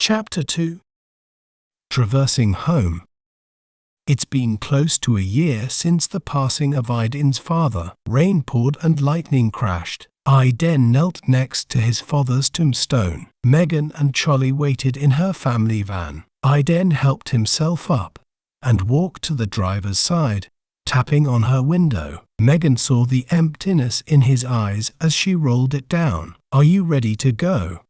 Chapter 2. Traversing Home. It's been close to a year since the passing of Aiden's father. Rain poured and lightning crashed. Aiden knelt next to his father's tombstone. Megan and Charlie waited in her family van. Aiden helped himself up and walked to the driver's side, tapping on her window. Megan saw the emptiness in his eyes as she rolled it down. "Are you ready to go?"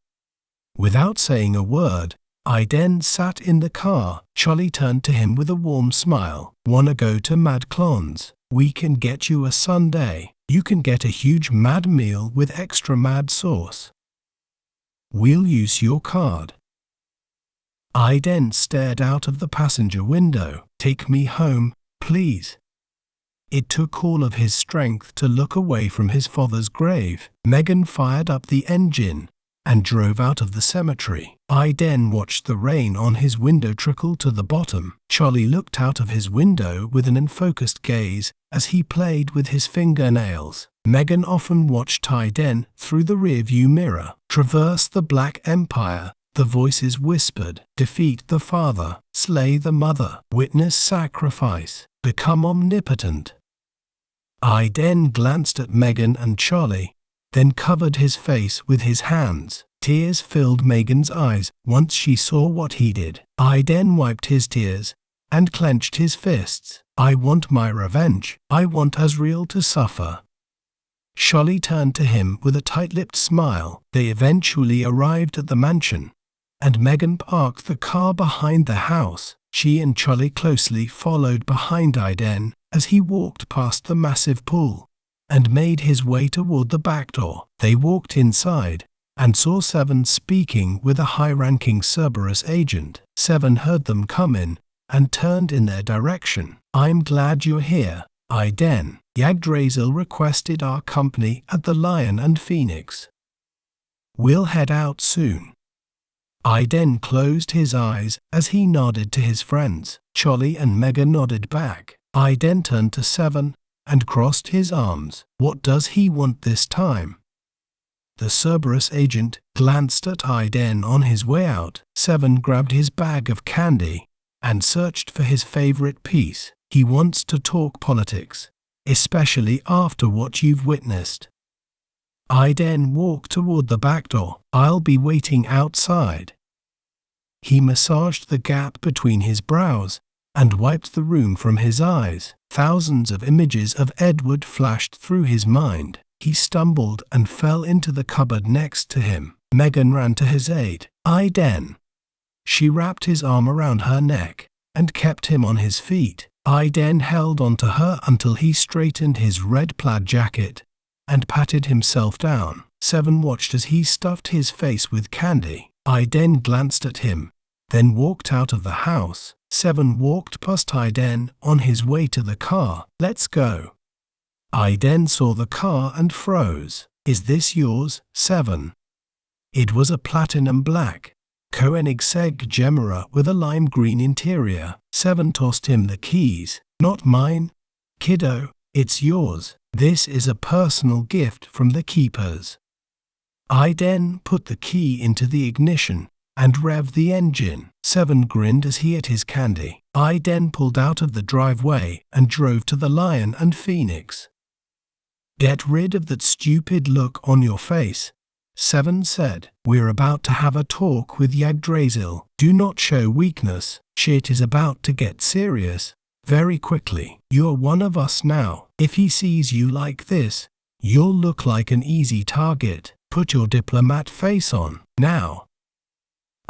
Without saying a word, Aiden sat in the car. Charlie turned to him with a warm smile. "Wanna go to Mad Clon's? We can get you a sundae. You can get a huge mad meal with extra mad sauce. We'll use your card." Aiden stared out of the passenger window. "Take me home, please." It took all of his strength to look away from his father's grave. Megan fired up the engine and drove out of the cemetery. Aiden watched the rain on his window trickle to the bottom. Charlie looked out of his window with an unfocused gaze as he played with his fingernails. Megan often watched Aiden through the rearview mirror. Traverse the Black Empire, the voices whispered. Defeat the father, slay the mother, witness sacrifice, become omnipotent. Aiden glanced at Megan and Charlie, then covered his face with his hands. Tears filled Megan's eyes once she saw what he did. Aiden wiped his tears and clenched his fists. "I want my revenge. I want Azriel to suffer." Charlie turned to him with a tight-lipped smile. They eventually arrived at the mansion, and Megan parked the car behind the house. She and Charlie closely followed behind Aiden as he walked past the massive pool and made his way toward the back door. They walked inside and saw Seven speaking with a high-ranking Cerberus agent. Seven heard them come in and turned in their direction. "I'm glad you're here, Aiden. Yggdrasil requested our company at the Lion and Phoenix. We'll head out soon." Aiden closed his eyes as he nodded to his friends. Charlie and Megan nodded back. Aiden turned to Seven and crossed his arms. "What does he want this time?" The Cerberus agent glanced at Aiden on his way out. Seven grabbed his bag of candy and searched for his favorite piece. "He wants to talk politics, especially after what you've witnessed." Aiden walked toward the back door. "I'll be waiting outside." He massaged the gap between his brows and wiped the room from his eyes. Thousands of images of Edward flashed through his mind. He stumbled and fell into the cupboard next to him. Megan ran to his aid. "Aiden." She wrapped his arm around her neck and kept him on his feet. Aiden held onto her until he straightened his red plaid jacket and patted himself down. Seven watched as he stuffed his face with candy. Aiden glanced at him, then walked out of the house. Seven walked past Aiden on his way to the car. "Let's go." Aiden saw the car and froze. "Is this yours, Seven?" It was a platinum black Koenigsegg Gemera with a lime green interior. Seven tossed him the keys. "Not mine, kiddo, it's yours. This is a personal gift from the keepers." Aiden put the key into the ignition and revved the engine. Seven grinned as he ate his candy. Aiden pulled out of the driveway and drove to the Lion and Phoenix. "Get rid of that stupid look on your face," Seven said. "We're about to have a talk with Yggdrasil. Do not show weakness. Shit is about to get serious very quickly. You're one of us now. If he sees you like this, you'll look like an easy target. Put your diplomat face on, now."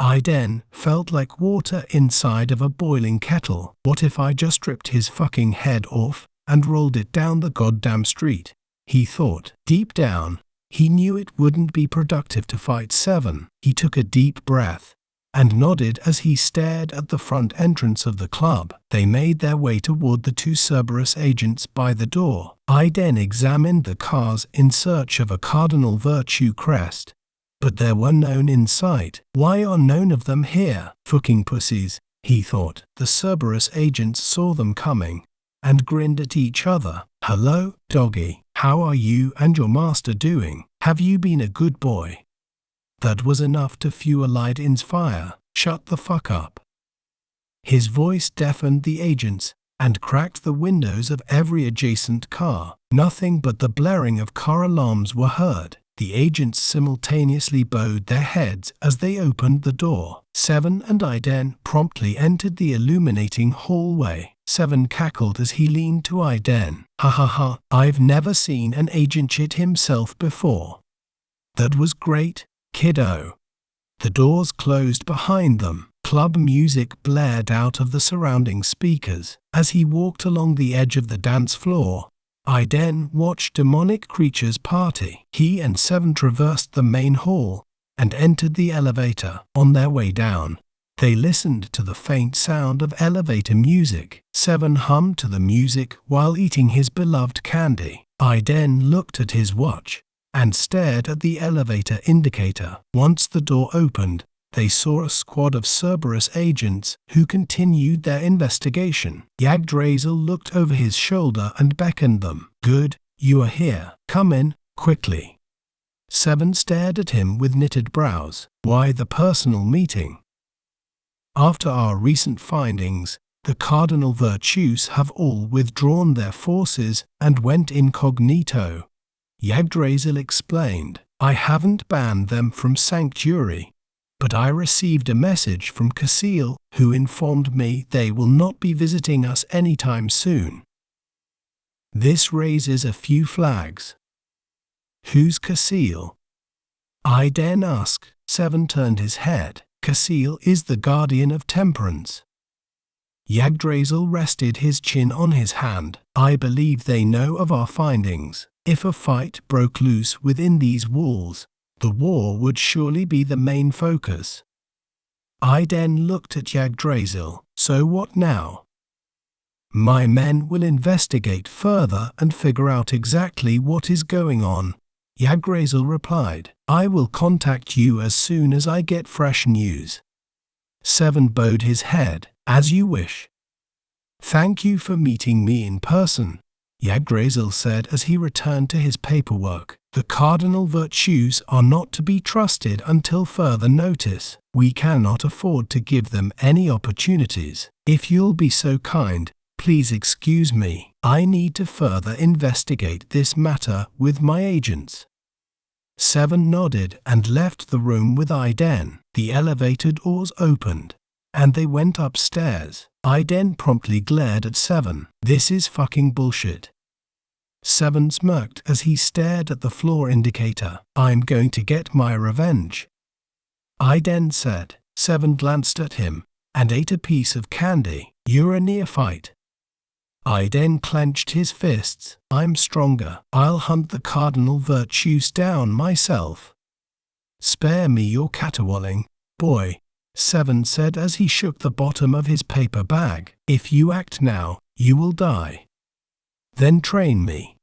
Aiden felt like water inside of a boiling kettle. What if I just ripped his fucking head off and rolled it down the goddamn street? He thought. Deep down, he knew it wouldn't be productive to fight Seven. He took a deep breath and nodded as he stared at the front entrance of the club. They made their way toward the two Cerberus agents by the door. Aiden examined the cars in search of a cardinal virtue crest, but there were none in sight. "Why are none of them here? Fucking pussies," he thought. The Cerberus agents saw them coming and grinned at each other. "Hello, doggy. How are you and your master doing? Have you been a good boy?" That was enough to fuel Aiden's fire. shut the fuck up. His voice deafened the agents and cracked the windows of every adjacent car. Nothing but the blaring of car alarms were heard. The agents simultaneously bowed their heads as they opened the door. Seven and Iden promptly entered the illuminating hallway. Seven cackled as he leaned to Iden. Ha ha ha, I've never seen an agent shit himself before. That was great, kiddo. The doors closed behind them. Club music blared out of the surrounding speakers. As he walked along the edge of the dance floor, Iden watched demonic creatures party. He and Seven traversed the main hall and entered the elevator. On their way down, they listened to the faint sound of elevator music. Seven hummed to the music while eating his beloved candy. Iden looked at his watch and stared at the elevator indicator. Once the door opened, they saw a squad of Cerberus agents who continued their investigation. Yggdrasil looked over his shoulder and beckoned them. Good, you are here. Come in, quickly. Seven stared at him with knitted brows. Why the personal meeting? After our recent findings, the cardinal virtues have all withdrawn their forces and went incognito. Yggdrasil explained. I haven't banned them from Sanctuary, but I received a message from Casil, who informed me they will not be visiting us anytime soon. This raises a few flags. Who's Casil? Iden asked. Seven turned his head. Casil is the guardian of temperance. Yggdrasil rested his chin on his hand. I believe they know of our findings. If a fight broke loose within these walls, the war would surely be the main focus. Iden looked at Yggdrasil. So what now? My men will investigate further and figure out exactly what is going on, Yggdrasil replied. I will contact you as soon as I get fresh news. Seven bowed his head. As you wish. Thank you for meeting me in person, Yggdrasil said as he returned to his paperwork. The cardinal virtues are not to be trusted until further notice. We cannot afford to give them any opportunities. If you'll be so kind, please excuse me. I need to further investigate this matter with my agents. Seven nodded and left the room with Iden. The elevator doors opened, and they went upstairs. Iden promptly glared at Seven. This is fucking bullshit. Seven smirked as he stared at the floor indicator. I'm going to get my revenge, Iden said. Seven glanced at him and ate a piece of candy. You're a neophyte. Iden clenched his fists. I'm stronger. I'll hunt the cardinal virtues down myself. Spare me your caterwauling, boy, Seven said as he shook the bottom of his paper bag. If you act now, you will die. Then train me,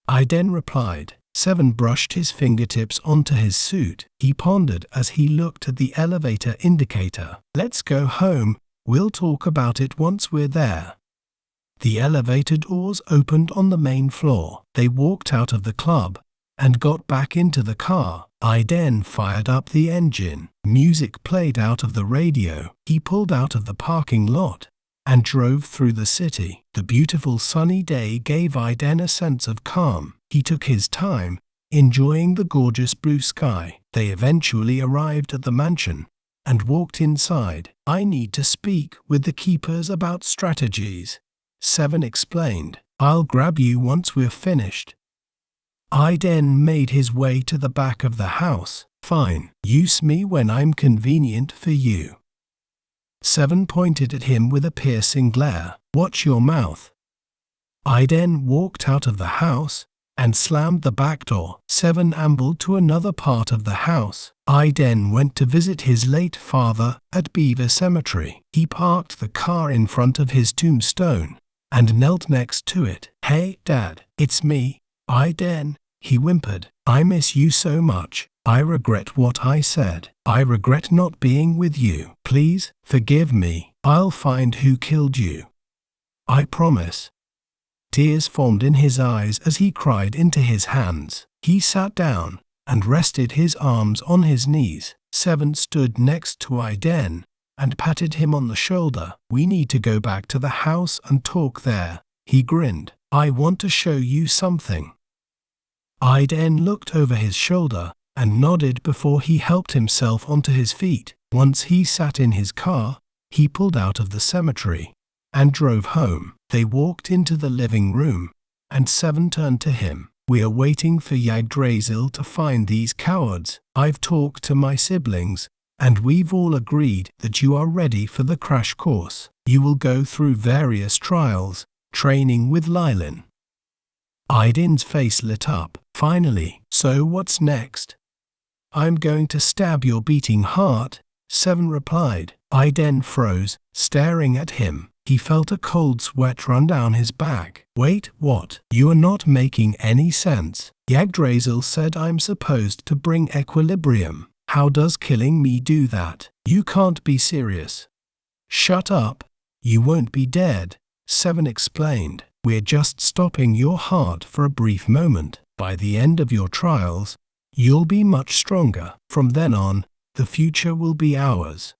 Iden replied. Seven brushed his fingertips onto his suit. He pondered as he looked at the elevator indicator. Let's go home. We'll talk about it once we're there. The elevator doors opened on the main floor. They walked out of the club and got back into the car. Iden fired up the engine. Music played out of the radio. He pulled out of the parking lot and drove through the city. The beautiful sunny day gave Iden a sense of calm. He took his time, enjoying the gorgeous blue sky. They eventually arrived at the mansion and walked inside. I need to speak with the keepers about strategies, Seven explained. I'll grab you once we're finished. Iden made his way to the back of the house. Fine, use me when I'm convenient for you. Seven pointed at him with a piercing glare. Watch your mouth. Iden walked out of the house and slammed the back door. Seven ambled to another part of the house. Iden went to visit his late father at Beaver Cemetery. He parked the car in front of his tombstone and knelt next to it. Hey, Dad, it's me, Iden, he whimpered. I miss you so much. I regret what I said. I regret not being with you. Please, forgive me. I'll find who killed you. I promise. Tears formed in his eyes as he cried into his hands. He sat down and rested his arms on his knees. Seven stood next to Iden and patted him on the shoulder. "We need to go back to the house and talk there." He grinned. "I want to show you something." Aiden looked over his shoulder and nodded before he helped himself onto his feet. Once he sat in his car, he pulled out of the cemetery and drove home. They walked into the living room, and Seven turned to him. "We are waiting for Yggdrasil to find these cowards. I've talked to my siblings, and we've all agreed that you are ready for the crash course. You will go through various trials, training with Lylin." Aiden's face lit up. "Finally, so what's next?" "I'm going to stab your beating heart," Seven replied. Aiden froze, staring at him. He felt a cold sweat run down his back. "Wait, what? You are not making any sense. Yggdrasil said I'm supposed to bring equilibrium. How does killing me do that? You can't be serious." "Shut up. You won't be dead," Seven explained. "We're just stopping your heart for a brief moment. By the end of your trials, you'll be much stronger. From then on, the future will be ours."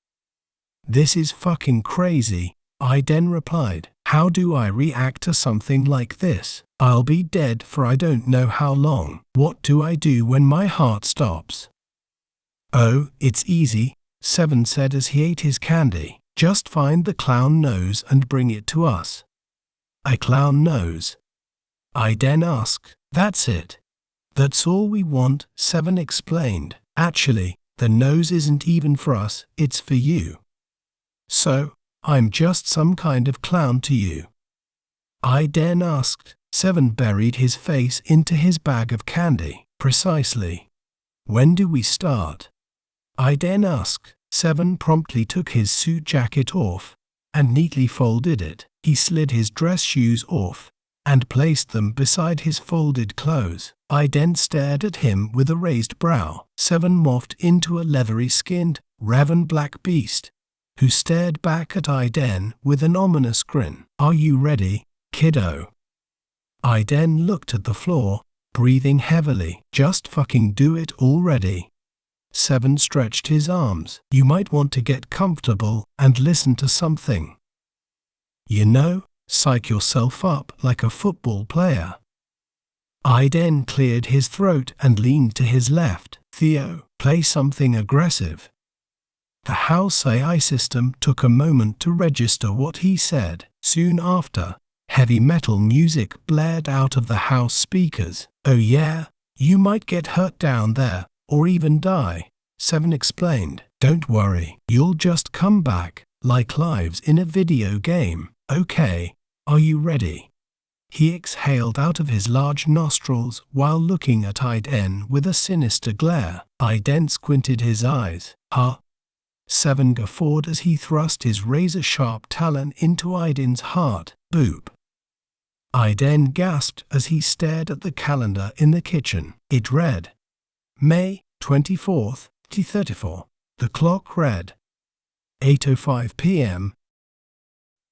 "This is fucking crazy," Aiden replied. "How do I react to something like this? I'll be dead for I don't know how long. What do I do when my heart stops?" "Oh, it's easy," Seven said as he ate his candy. "Just find the clown nose and bring it to us." "A clown nose?" Aiden asked. "That's it. That's all we want," Seven explained. "Actually, the nose isn't even for us, it's for you. So, I'm just some kind of clown to you?" Aiden asked. Seven buried his face into his bag of candy. "Precisely. When do we start?" Aiden asked. Seven promptly took his suit jacket off and neatly folded it. He slid his dress shoes off and placed them beside his folded clothes. Aiden stared at him with a raised brow. Seven morphed into a leathery-skinned, raven black beast, who stared back at Aiden with an ominous grin. "Are you ready, kiddo?" Aiden looked at the floor, breathing heavily. "Just fucking do it already." Seven stretched his arms. "You might want to get comfortable and listen to something. You know, psych yourself up like a football player." Aiden cleared his throat and leaned to his left. "Theo, play something aggressive." The house AI system took a moment to register what he said. Soon after, heavy metal music blared out of the house speakers. "Oh yeah, you might get hurt down there, or even die," Seven explained. "Don't worry, you'll just come back, like lives in a video game. Okay, are you ready?" He exhaled out of his large nostrils while looking at Aiden with a sinister glare. Aiden squinted his eyes. "Huh?" Seven guffawed as he thrust his razor-sharp talon into Aiden's heart. "Boop." Aiden gasped as he stared at the calendar in the kitchen. It read May 24th, 2034. The clock read 8:05 p.m.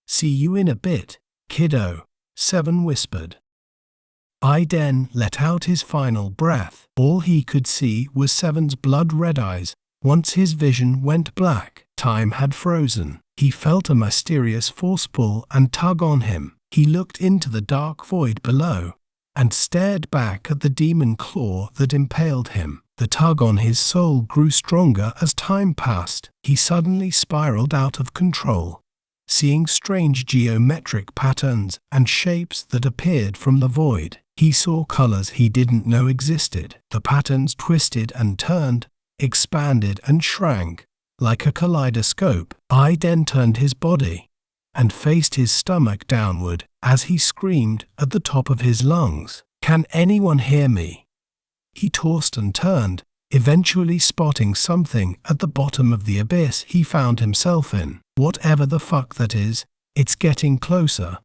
"See you in a bit, kiddo," Seven whispered. Aiden let out his final breath. All he could see was Seven's blood-red eyes. Once his vision went black, time had frozen. He felt a mysterious force pull and tug on him. He looked into the dark void below and stared back at the demon claw that impaled him. The tug on his soul grew stronger as time passed. He suddenly spiraled out of control, seeing strange geometric patterns and shapes that appeared from the void. He saw colors he didn't know existed. The patterns twisted and turned, expanded and shrank, like a kaleidoscope. Aiden turned his body and faced his stomach downward as he screamed at the top of his lungs. "Can anyone hear me?" He tossed and turned, eventually spotting something at the bottom of the abyss he found himself in. Whatever the fuck that is, it's getting closer.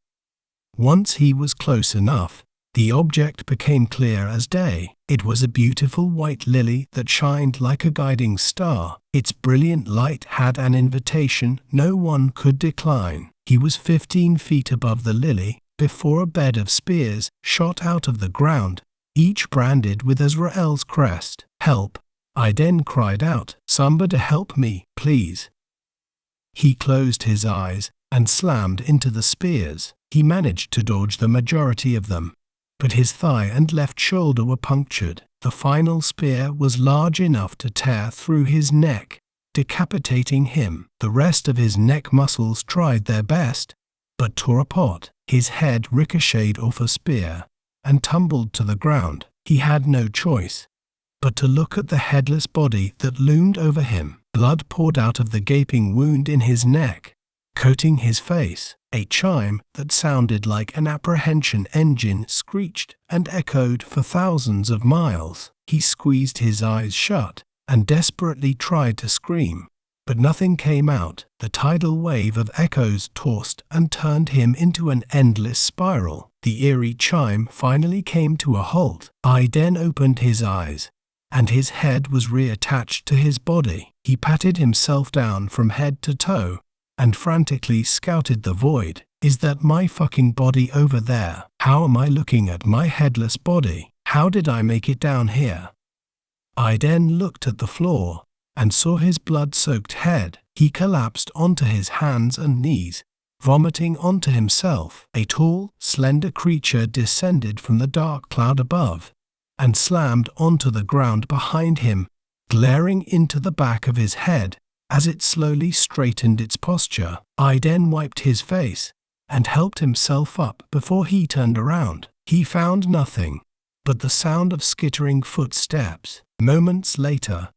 Once he was close enough, the object became clear as day. It was a beautiful white lily that shined like a guiding star. Its brilliant light had an invitation no one could decline. He was 15 feet above the lily, before a bed of spears shot out of the ground, each branded with Azrael's crest. "Help!" Aiden cried out. "Somebody help me, please." He closed his eyes and slammed into the spears. He managed to dodge the majority of them, but his thigh and left shoulder were punctured. The final spear was large enough to tear through his neck, decapitating him. The rest of his neck muscles tried their best, but tore apart. His head ricocheted off a spear and tumbled to the ground. He had no choice but to look at the headless body that loomed over him. Blood poured out of the gaping wound in his neck, coating his face. A chime that sounded like an apprehension engine screeched and echoed for thousands of miles. He squeezed his eyes shut and desperately tried to scream, but nothing came out. The tidal wave of echoes tossed and turned him into an endless spiral. The eerie chime finally came to a halt. Aiden opened his eyes, and his head was reattached to his body. He patted himself down from head to toe and frantically scouted the void. Is that my fucking body over there? How am I looking at my headless body? How did I make it down here? Aiden looked at the floor and saw his blood-soaked head. He collapsed onto his hands and knees, vomiting onto himself. A tall, slender creature descended from the dark cloud above and slammed onto the ground behind him, glaring into the back of his head as it slowly straightened its posture. Aiden wiped his face and helped himself up before he turned around. He found nothing but the sound of skittering footsteps. Moments later,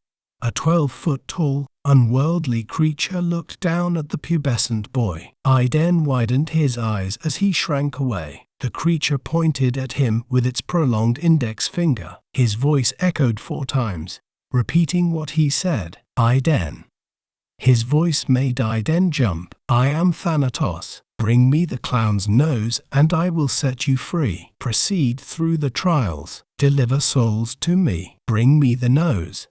a 12-foot-tall, unworldly creature looked down at the pubescent boy. Aiden widened his eyes as he shrank away. The creature pointed at him with its prolonged index finger. His voice echoed 4 times, repeating what he said. Aiden. His voice made Aiden jump. I am Thanatos. Bring me the clown's nose and I will set you free. Proceed through the trials. Deliver souls to me. Bring me the nose.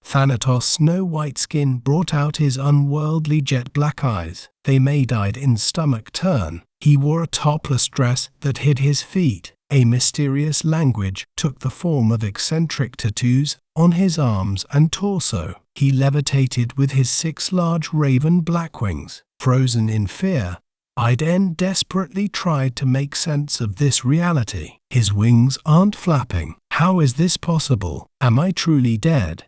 Thanatos' snow-white skin brought out his unworldly jet-black eyes. They made Aiden's stomach turn. He wore a topless dress that hid his feet. A mysterious language took the form of eccentric tattoos on his arms and torso. He levitated with his 6 large raven black wings. Frozen in fear, Aiden desperately tried to make sense of this reality. His wings aren't flapping. How is this possible? Am I truly dead?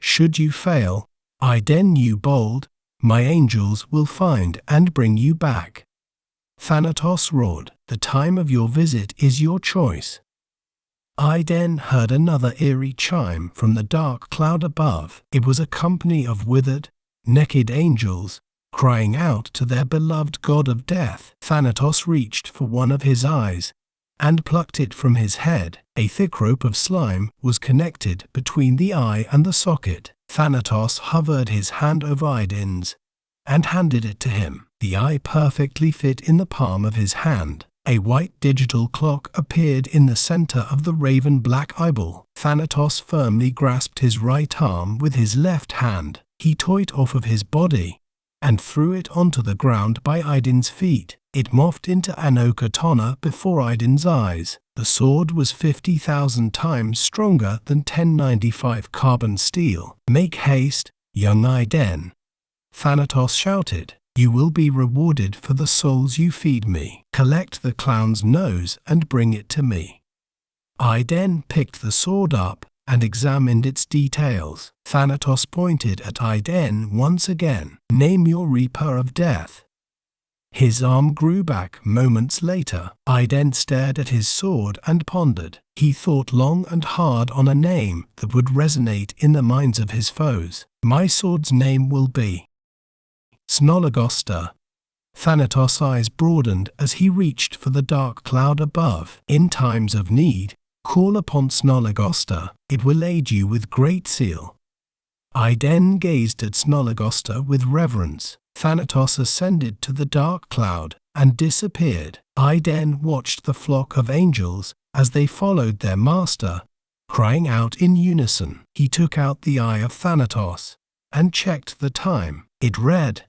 Should you fail, Aiden knew bold, my angels will find and bring you back. Thanatos roared, the time of your visit is your choice. Aiden heard another eerie chime from the dark cloud above. It was a company of withered, naked angels, crying out to their beloved god of death. Thanatos reached for one of his eyes and plucked it from his head. A thick rope of slime was connected between the eye and the socket. Thanatos hovered his hand over Aiden's and handed it to him. The eye perfectly fit in the palm of his hand. A white digital clock appeared in the center of the raven-black eyeball. Thanatos firmly grasped his right arm with his left hand. He tore it off of his body and threw it onto the ground by Aiden's feet. It morphed into an katana before Aiden's eyes. The sword was 50,000 times stronger than 1095 carbon steel. Make haste, young Aiden, Thanatos shouted. You will be rewarded for the souls you feed me. Collect the clown's nose and bring it to me. Aiden picked the sword up and examined its details. Thanatos pointed at Aiden once again. Name your Reaper of Death. His arm grew back moments later. Aiden stared at his sword and pondered. He thought long and hard on a name that would resonate in the minds of his foes. My sword's name will be Snologosta. Thanatos' eyes broadened as he reached for the dark cloud above. In times of need, call upon Snologosta. It will aid you with great zeal. Aiden gazed at Snologosta with reverence. Thanatos ascended to the dark cloud and disappeared. Aiden watched the flock of angels as they followed their master, crying out in unison. He took out the eye of Thanatos and checked the time. It read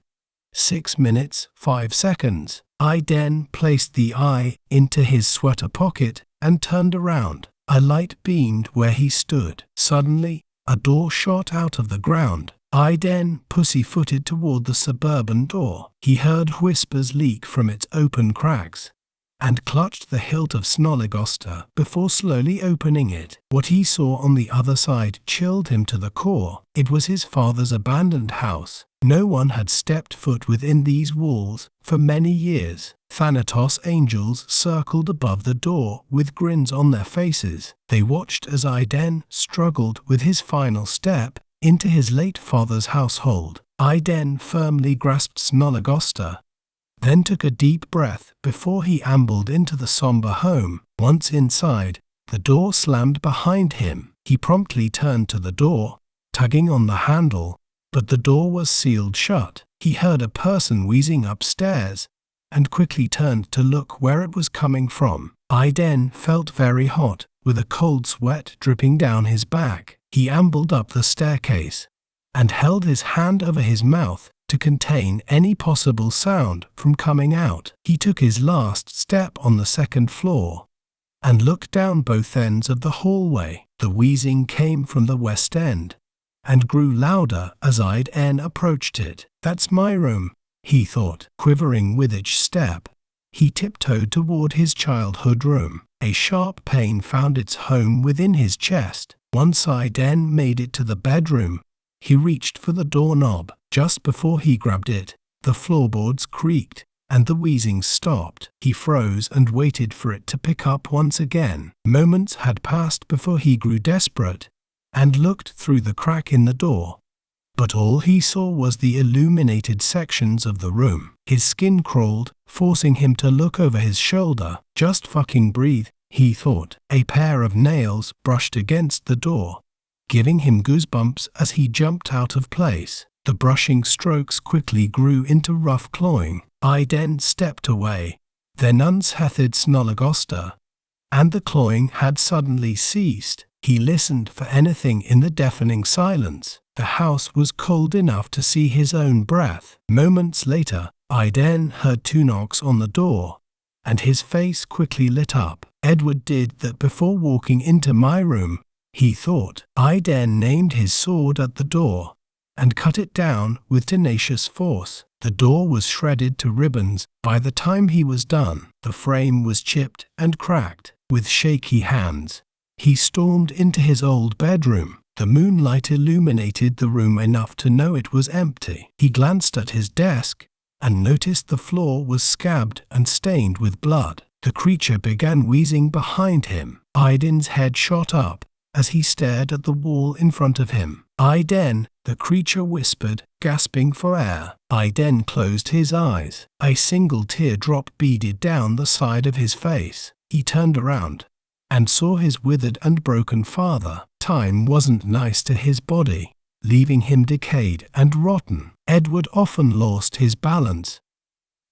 6 minutes, 5 seconds. Aiden placed the eye into his sweater pocket and turned around. A light beamed where he stood. Suddenly, a door shot out of the ground. Iden pussyfooted toward the suburban door. He heard whispers leak from its open cracks, and clutched the hilt of Snolligoster before slowly opening it. What he saw on the other side chilled him to the core. It was his father's abandoned house. No one had stepped foot within these walls for many years. Thanatos angels circled above the door with grins on their faces. They watched as Iden struggled with his final step into his late father's household. Iden firmly grasped Snolligoster, then took a deep breath before he ambled into the somber home. Once inside, the door slammed behind him. He promptly turned to the door, tugging on the handle, but the door was sealed shut. He heard a person wheezing upstairs, and quickly turned to look where it was coming from. Iden felt very hot, with a cold sweat dripping down his back. He ambled up the staircase, and held his hand over his mouth to contain any possible sound from coming out. He took his last step on the second floor, and looked down both ends of the hallway. The wheezing came from the west end, and grew louder as Iden approached it. "That's my room," he thought, quivering with each step. He tiptoed toward his childhood room. A sharp pain found its home within his chest. Once Iden made it to the bedroom, he reached for the doorknob. Just before he grabbed it, the floorboards creaked, and the wheezing stopped. He froze and waited for it to pick up once again. Moments had passed before he grew desperate, and looked through the crack in the door. But all he saw was the illuminated sections of the room. His skin crawled, forcing him to look over his shoulder. Just fucking breathe, he thought. A pair of nails brushed against the door, giving him goosebumps as he jumped out of place. The brushing strokes quickly grew into rough clawing. Iden stepped away, then unsheathed Snolligoster, and the clawing had suddenly ceased. He listened for anything in the deafening silence. The house was cold enough to see his own breath. Moments later, Iden heard 2 knocks on the door, and his face quickly lit up. "Edward did that before walking into my room," he thought. Iden named his sword at the door, and cut it down with tenacious force. The door was shredded to ribbons by the time he was done. The frame was chipped and cracked. With shaky hands, he stormed into his old bedroom. The moonlight illuminated the room enough to know it was empty. He glanced at his desk, and noticed the floor was scabbed and stained with blood. The creature began wheezing behind him. Iden's head shot up as he stared at the wall in front of him. "Iden," the creature whispered, gasping for air. Iden closed his eyes. A single teardrop beaded down the side of his face. He turned around and saw his withered and broken father. Time wasn't nice to his body, leaving him decayed and rotten. Edward often lost his balance,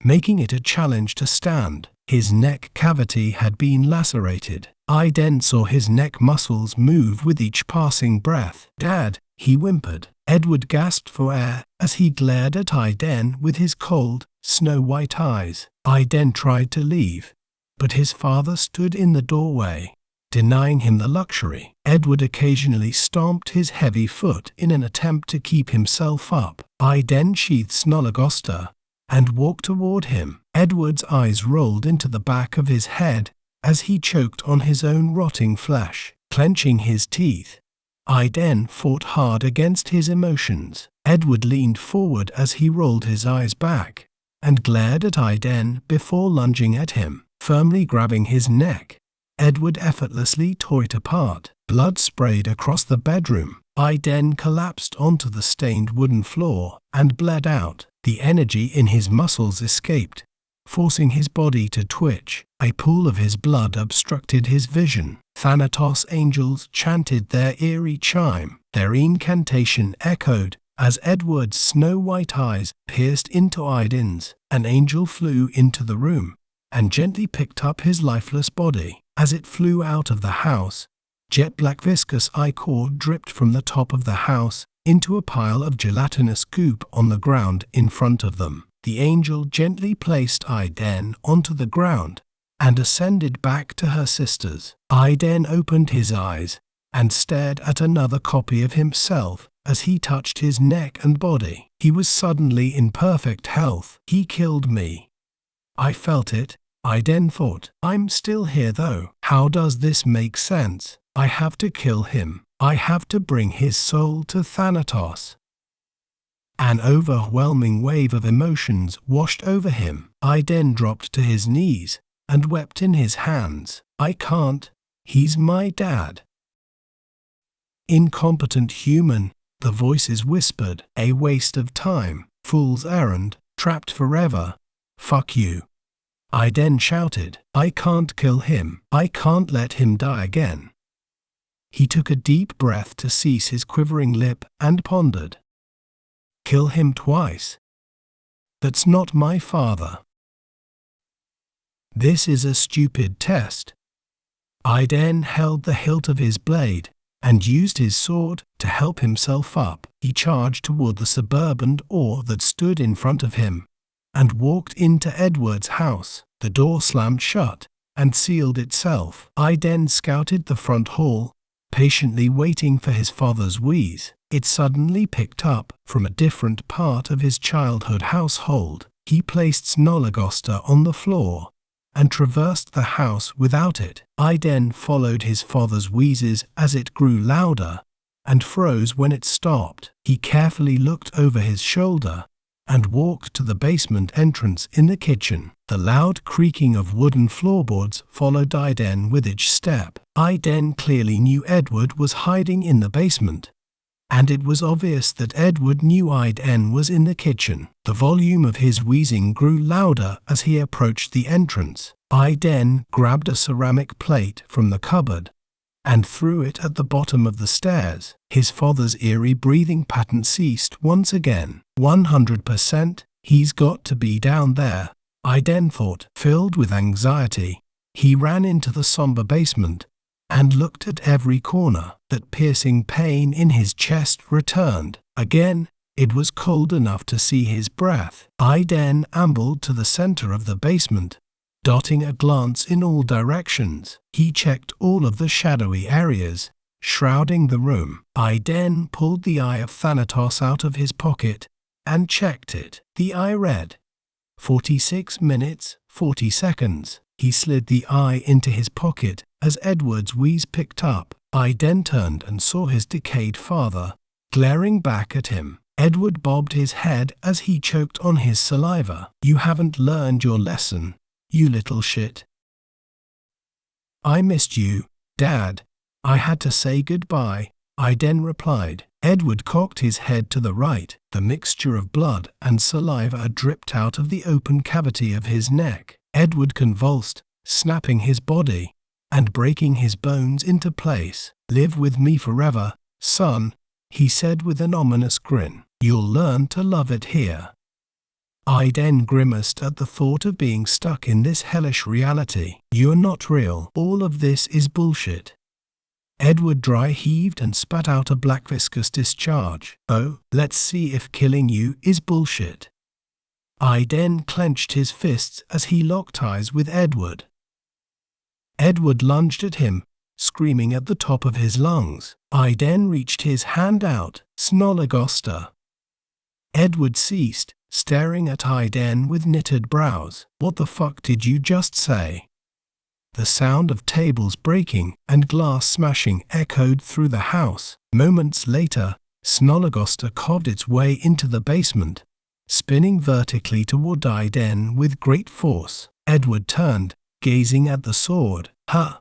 making it a challenge to stand. His neck cavity had been lacerated. Iden saw his neck muscles move with each passing breath. "Dad," he whimpered. Edward gasped for air as he glared at Iden with his cold, snow-white eyes. Iden tried to leave, but his father stood in the doorway, denying him the luxury. Edward occasionally stomped his heavy foot in an attempt to keep himself up. Iden sheathed Snolligoster and walked toward him. Edward's eyes rolled into the back of his head as he choked on his own rotting flesh. Clenching his teeth, Iden fought hard against his emotions. Edward leaned forward as he rolled his eyes back and glared at Iden before lunging at him. Firmly grabbing his neck, Edward effortlessly tore it apart. Blood sprayed across the bedroom. Iden collapsed onto the stained wooden floor and bled out. The energy in his muscles escaped, forcing his body to twitch. A pool of his blood obstructed his vision. Thanatos angels chanted their eerie chime. Their incantation echoed as Edward's snow-white eyes pierced into Iden's. An angel flew into the room and gently picked up his lifeless body. As it flew out of the house, jet-black viscous ichor dripped from the top of the house into a pile of gelatinous goop on the ground in front of them. The angel gently placed Iden onto the ground and ascended back to her sisters. Iden opened his eyes and stared at another copy of himself as he touched his neck and body. He was suddenly in perfect health. He killed me. I felt it. I then thought, I'm still here though. How does this make sense? I have to kill him. I have to bring his soul to Thanatos. An overwhelming wave of emotions washed over him. I then dropped to his knees and wept in his hands. I can't. He's my dad. Incompetent human, the voices whispered. A waste of time. Fool's errand. Trapped forever. Fuck you. I then shouted, I can't kill him. I can't let him die again. He took a deep breath to cease his quivering lip and pondered. Kill him twice? That's not my father. This is a stupid test. I then held the hilt of his blade and used his sword to help himself up. He charged toward the suburban door that stood in front of him and walked into Edward's house. The door slammed shut and sealed itself. I then scouted the front hall, patiently waiting for his father's wheeze. It suddenly picked up from a different part of his childhood household. He placed Snologosta on the floor and traversed the house without it. I then followed his father's wheezes as it grew louder and froze when it stopped. He carefully looked over his shoulder and walked to the basement entrance in the kitchen. The loud creaking of wooden floorboards followed I then with each step. I then clearly knew Edward was hiding in the basement, and it was obvious that Edward knew I then was in the kitchen. The volume of his wheezing grew louder as he approached the entrance. I then grabbed a ceramic plate from the cupboard and threw it at the bottom of the stairs. His father's eerie breathing pattern ceased once again. 100%, he's got to be down there, I then thought. Filled with anxiety, he ran into the somber basement and looked at every corner. That piercing pain in his chest returned. Again, it was cold enough to see his breath. I then ambled to the center of the basement, dotting a glance in all directions. He checked all of the shadowy areas shrouding the room. I then pulled the Eye of Thanatos out of his pocket and checked it. The eye read 46 minutes, 40 seconds. He slid the eye into his pocket as Edward's wheeze picked up. I then turned and saw his decayed father glaring back at him. Edward bobbed his head as he choked on his saliva. You haven't learned your lesson, you little shit. I missed you, Dad. I had to say goodbye, I then replied. Edward cocked his head to the right. The mixture of blood and saliva dripped out of the open cavity of his neck. Edward convulsed, snapping his body and breaking his bones into place. Live with me forever, son, he said with an ominous grin. You'll learn to love it here. I then grimaced at the thought of being stuck in this hellish reality. You're not real. All of this is bullshit. Edward dry heaved and spat out a black viscous discharge. Oh, let's see if killing you is bullshit. I then clenched his fists as he locked eyes with Edward. Edward lunged at him, screaming at the top of his lungs. I then reached his hand out. Snologosta. Edward ceased, staring at I then with knitted brows. What the fuck did you just say? The sound of tables breaking and glass smashing echoed through the house. Moments later, Snologosta carved its way into the basement, spinning vertically toward Iden with great force. Edward turned, gazing at the sword. Huh!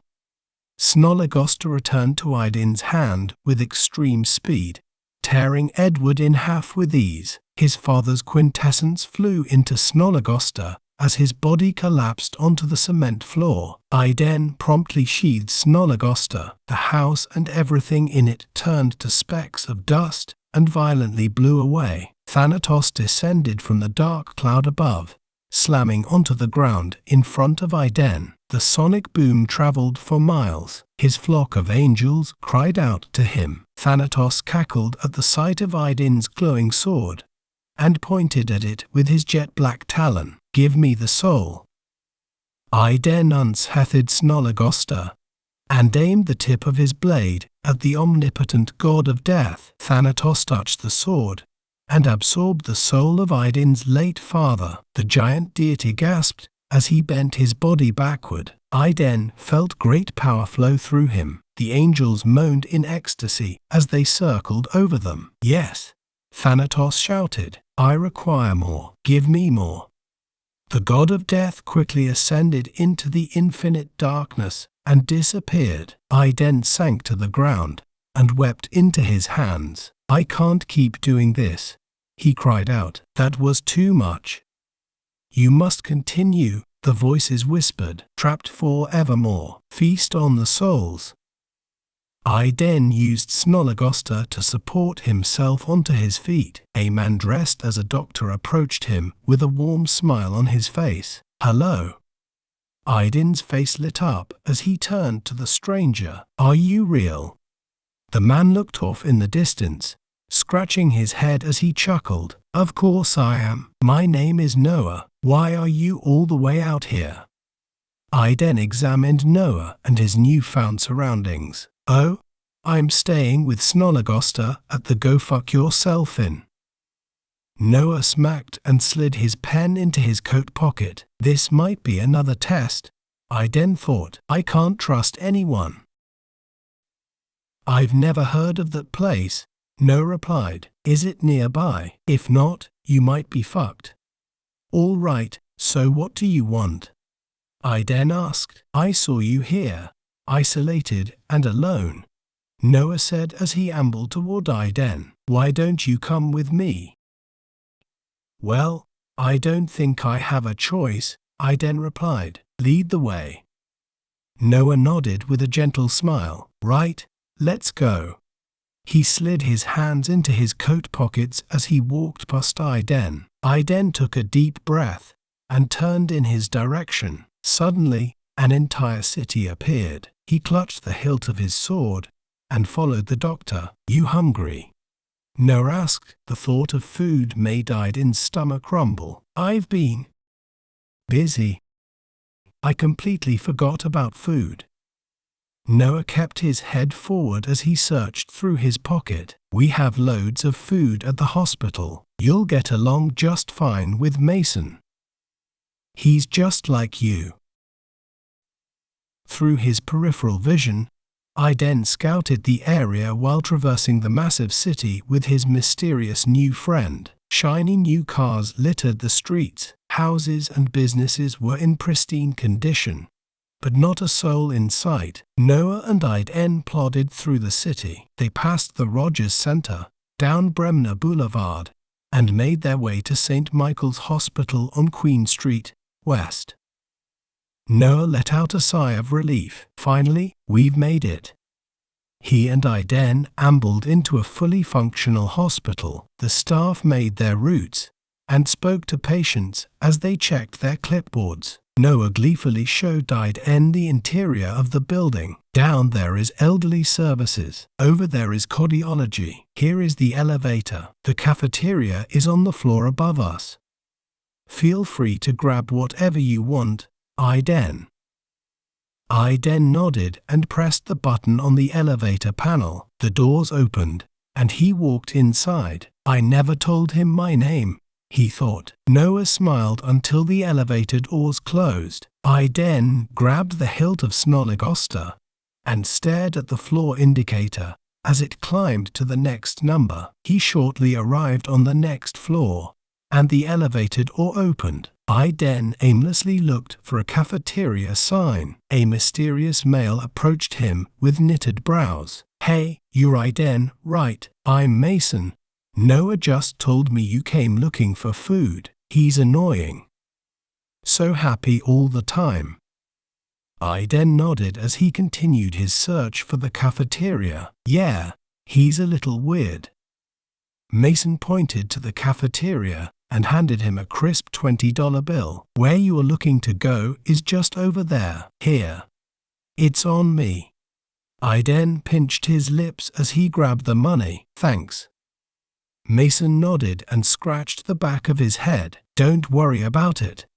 Snologosta returned to Iden's hand with extreme speed, tearing Edward in half with ease. His father's quintessence flew into Snologosta as his body collapsed onto the cement floor. Iden promptly sheathed Snologosta. The house and everything in it turned to specks of dust and violently blew away. Thanatos descended from the dark cloud above, slamming onto the ground in front of Iden. The sonic boom traveled for miles. His flock of angels cried out to him. Thanatos cackled at the sight of Iden's glowing sword and pointed at it with his jet-black talon. Give me the soul. Iden unsheathed Snologosta and aimed the tip of his blade at the omnipotent god of death. Thanatos touched the sword and absorbed the soul of Idin's late father. The giant deity gasped as he bent his body backward. Idin felt great power flow through him. The angels moaned in ecstasy as they circled over them. Yes, Thanatos shouted, I require more. Give me more. The god of death quickly ascended into the infinite darkness and disappeared. Idin sank to the ground and wept into his hands. I can't keep doing this, he cried out. That was too much. You must continue, the voices whispered. Trapped forevermore. Feast on the souls. Idin used Snologosta to support himself onto his feet. A man dressed as a doctor approached him with a warm smile on his face. Hello. Idin's face lit up as he turned to the stranger. Are you real? The man looked off in the distance, scratching his head as he chuckled. Of course I am. My name is Noah. Why are you all the way out here? Idin examined Noah and his newfound surroundings. Oh, I'm staying with Snologosta at the Go Fuck Yourself Inn. Noah smacked and slid his pen into his coat pocket. This might be another test, Idin thought. I can't trust anyone. I've never heard of that place, Noah replied. Is it nearby? If not, you might be fucked. All right, so what do you want? Idin asked. I saw you here, isolated and alone, Noah said as he ambled toward Idin. Why don't you come with me? Well, I don't think I have a choice, Idin replied. Lead the way. Noah nodded with a gentle smile. Right, let's go. He slid his hands into his coat pockets as he walked past Idin. Idin took a deep breath and turned in his direction. Suddenly, an entire city appeared. He clutched the hilt of his sword and followed the doctor. You hungry? Noah asked. The thought of food made Idin's stomach rumble. I've been busy. I completely forgot about food. Noah kept his head forward as he searched through his pocket. We have loads of food at the hospital. You'll get along just fine with Mason. He's just like you. Through his peripheral vision, Idin scouted the area while traversing the massive city with his mysterious new friend. Shiny new cars littered the streets. Houses and businesses were in pristine condition, but not a soul in sight. Noah and Idin plodded through the city. They passed the Rogers Center, down Bremner Boulevard, and made their way to St. Michael's Hospital on Queen Street, West. Noah let out a sigh of relief. Finally, we've made it. He and Idin ambled into a fully functional hospital. The staff made their routes and spoke to patients as they checked their clipboards. Noah gleefully showed Idin the interior of the building. Down there is elderly services. Over there is cardiology. Here is the elevator. The cafeteria is on the floor above us. Feel free to grab whatever you want, Idin. Idin nodded and pressed the button on the elevator panel. The doors opened, and he walked inside. I never told him my name, he thought. Noah smiled until the elevator doors closed. Idin grabbed the hilt of Snologosta and stared at the floor indicator as it climbed to the next number. He shortly arrived on the next floor, and the elevator door opened. Idin aimlessly looked for a cafeteria sign. A mysterious male approached him with knitted brows. Hey, you're Idin, right? I'm Mason. Noah just told me you came looking for food. He's annoying. So happy all the time. Idin nodded as he continued his search for the cafeteria. Yeah, he's a little weird. Mason pointed to the cafeteria and handed him a crisp $20 bill. Where you are looking to go is just over there. Here. It's on me. Idin pinched his lips as he grabbed the money. Thanks. Mason nodded and scratched the back of his head. Don't worry about it.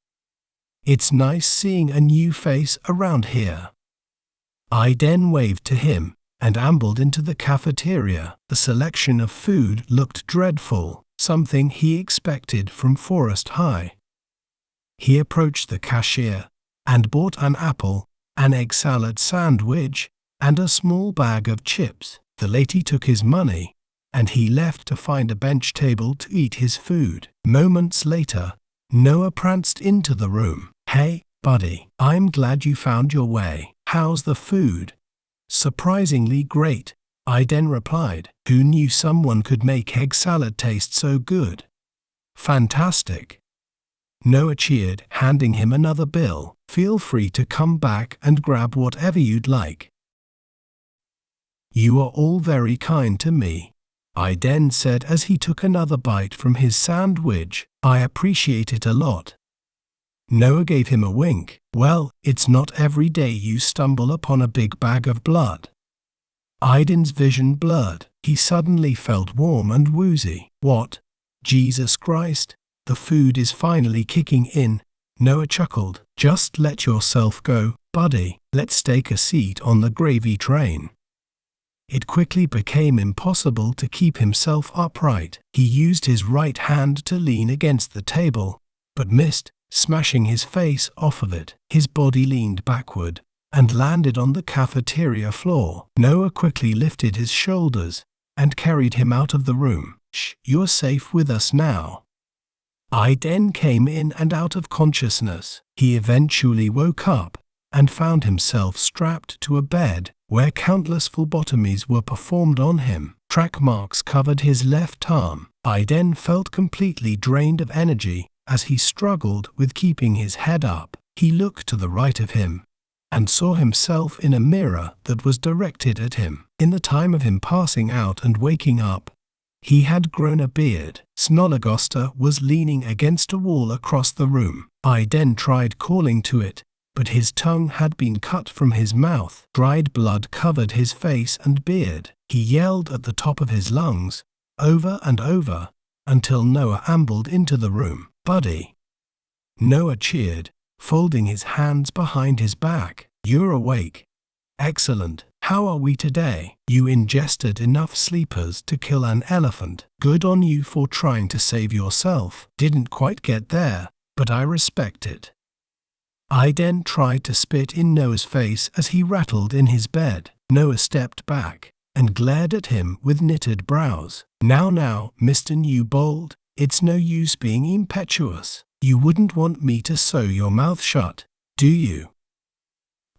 It's nice seeing a new face around here. Idin waved to him and ambled into the cafeteria. The selection of food looked dreadful, something he expected from Forest High. He approached the cashier and bought an apple, an egg salad sandwich, and a small bag of chips. The lady took his money, and he left to find a bench table to eat his food. Moments later, Noah pranced into the room. "Hey, buddy, I'm glad you found your way. How's the food?" "Surprisingly great," Aiden replied. "Who knew someone could make egg salad taste so good?" "Fantastic," Noah cheered, handing him another bill. "Feel free to come back and grab whatever you'd like." "You are all very kind to me," Aiden said as he took another bite from his sandwich. "I appreciate it a lot." Noah gave him a wink. "Well, it's not every day you stumble upon a big bag of blood." Aiden's vision blurred. He suddenly felt warm and woozy. "What? Jesus Christ, the food is finally kicking in," Noah chuckled. "Just let yourself go, buddy. Let's take a seat on the gravy train." It quickly became impossible to keep himself upright. He used his right hand to lean against the table, but missed, smashing his face off of it. His body leaned backward and landed on the cafeteria floor. Noah quickly lifted his shoulders and carried him out of the room. "Shh, you're safe with us now." Aiden came in and out of consciousness. He eventually woke up and found himself strapped to a bed where countless phlebotomies were performed on him. Track marks covered his left arm. Aiden felt completely drained of energy as he struggled with keeping his head up. He looked to the right of him and saw himself in a mirror that was directed at him. In the time of him passing out and waking up, he had grown a beard. Snolligoster was leaning against a wall across the room. Aiden tried calling to it, but his tongue had been cut from his mouth. Dried blood covered his face and beard. He yelled at the top of his lungs, over and over, until Noah ambled into the room. "Buddy." Noah cheered, folding his hands behind his back. "You're awake. Excellent. How are we today? You ingested enough sleepers to kill an elephant. Good on you for trying to save yourself. Didn't quite get there, but I respect it." Aiden tried to spit in Noah's face as he rattled in his bed. Noah stepped back and glared at him with knitted brows. Now, Mr. Newbold, it's no use being impetuous. You wouldn't want me to sew your mouth shut, do you?"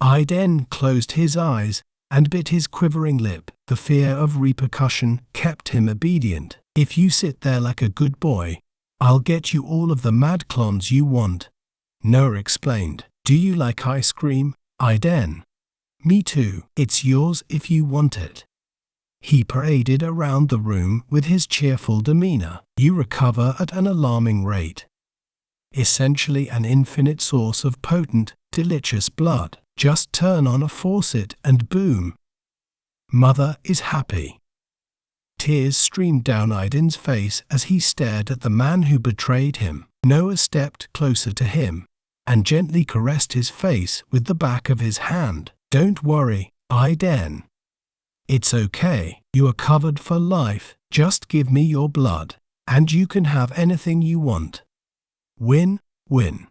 Aiden closed his eyes and bit his quivering lip. The fear of repercussion kept him obedient. "If you sit there like a good boy, I'll get you all of the mad clones you want," Noah explained. "Do you like ice cream, Aiden?" "Me too. It's yours if you want it." He paraded around the room with his cheerful demeanor. "You recover at an alarming rate. Essentially an infinite source of potent, delicious blood. Just turn on a faucet and boom. Mother is happy." Tears streamed down Aiden's face as he stared at the man who betrayed him. Noah stepped closer to him and gently caressed his face with the back of his hand. "Don't worry, Aiden. It's okay. You are covered for life. Just give me your blood, and you can have anything you want. Win, win."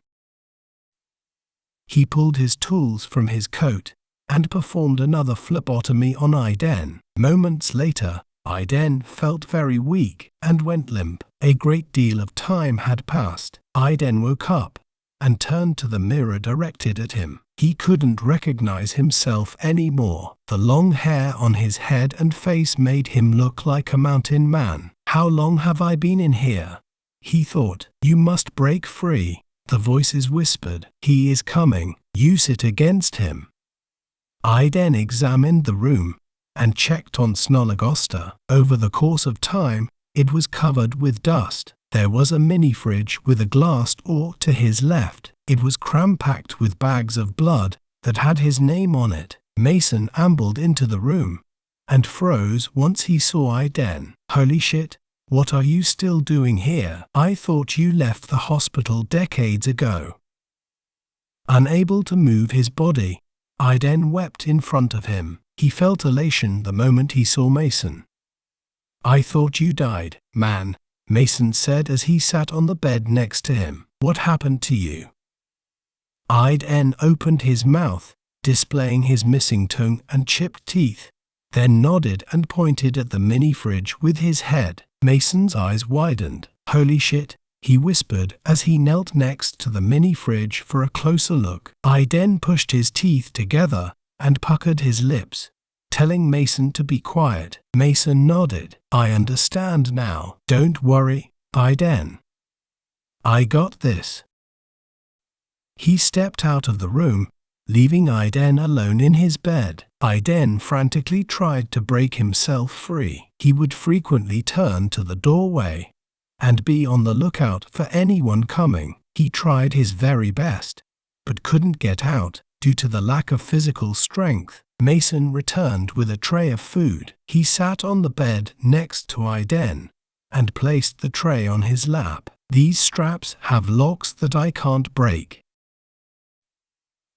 He pulled his tools from his coat and performed another phlebotomy on Aiden. Moments later, Aiden felt very weak and went limp. A great deal of time had passed. Aiden woke up and turned to the mirror directed at him. He couldn't recognize himself anymore. The long hair on his head and face made him look like a mountain man. "How long have I been in here?" he thought. "You must break free." The voices whispered, "He is coming. You sit against him." Aiden examined the room and checked on Snolligoster. Over the course of time, it was covered with dust. There was a mini-fridge with a glass door to his left. It was cram-packed with bags of blood that had his name on it. Mason ambled into the room and froze once he saw Aiden. "Holy shit, what are you still doing here? I thought you left the hospital decades ago." Unable to move his body, Aiden wept in front of him. He felt elation the moment he saw Mason. "I thought you died, man," Mason said as he sat on the bed next to him. "What happened to you?" Aiden opened his mouth, displaying his missing tongue and chipped teeth, then nodded and pointed at the mini fridge with his head. Mason's eyes widened. "Holy shit," he whispered as he knelt next to the mini fridge for a closer look. Aiden pushed his teeth together and puckered his lips, telling Mason to be quiet. Mason nodded. "I understand now. Don't worry, Aiden. I got this." He stepped out of the room, leaving Aiden alone in his bed. Aiden frantically tried to break himself free. He would frequently turn to the doorway and be on the lookout for anyone coming. He tried his very best, but couldn't get out due to the lack of physical strength. Mason returned with a tray of food. He sat on the bed next to Aiden and placed the tray on his lap. "These straps have locks that I can't break."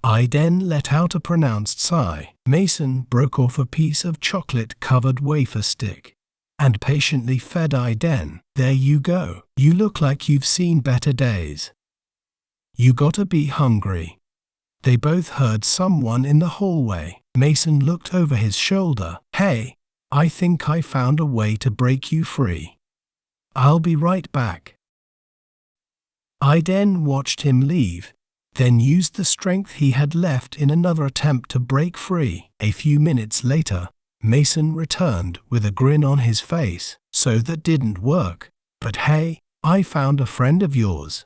Aiden let out a pronounced sigh. Mason broke off a piece of chocolate-covered wafer stick and patiently fed Aiden. "There you go. You look like you've seen better days. You gotta be hungry." They both heard someone in the hallway. Mason looked over his shoulder. "Hey, I think I found a way to break you free. I'll be right back." Aiden watched him leave, then used the strength he had left in another attempt to break free. A few minutes later, Mason returned with a grin on his face. "So that didn't work, but hey, I found a friend of yours."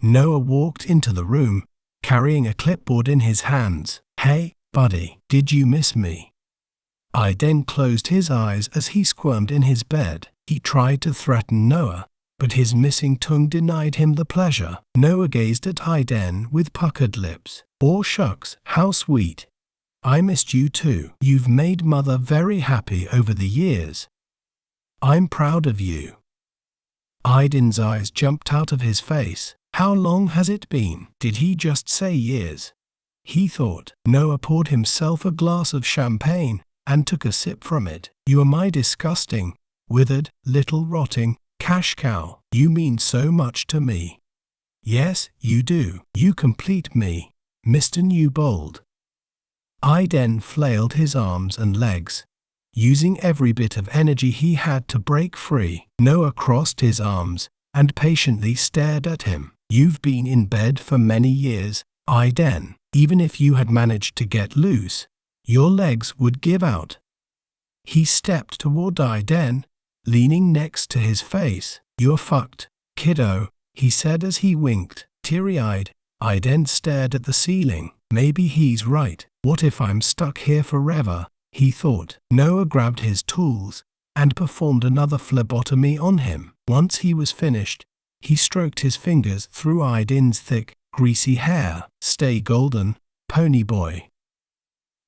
Noah walked into the room, carrying a clipboard in his hands. "Hey, buddy, did you miss me?" Aiden closed his eyes as he squirmed in his bed. He tried to threaten Noah, but his missing tongue denied him the pleasure. Noah gazed at Aiden with puckered lips. "Oh shucks, how sweet. I missed you too. You've made Mother very happy over the years. I'm proud of you." Aiden's eyes jumped out of his face. How long has it been? Did he just say years? He thought. Noah poured himself a glass of champagne and took a sip from it. "You are my disgusting, withered, little rotting cash cow. You mean so much to me." "Yes, you do. You complete me, Mr. Newbold." Aiden flailed his arms and legs, using every bit of energy he had to break free. Noah crossed his arms and patiently stared at him. "You've been in bed for many years, Aiden. Even if you had managed to get loose, your legs would give out." He stepped toward Aiden, leaning next to his face. "You're fucked, kiddo," he said as he winked. Teary-eyed, Aiden stared at the ceiling. Maybe he's right. What if I'm stuck here forever? He thought. Noah grabbed his tools and performed another phlebotomy on him. Once he was finished, he stroked his fingers through Aiden's thick, greasy hair. "Stay golden, pony boy."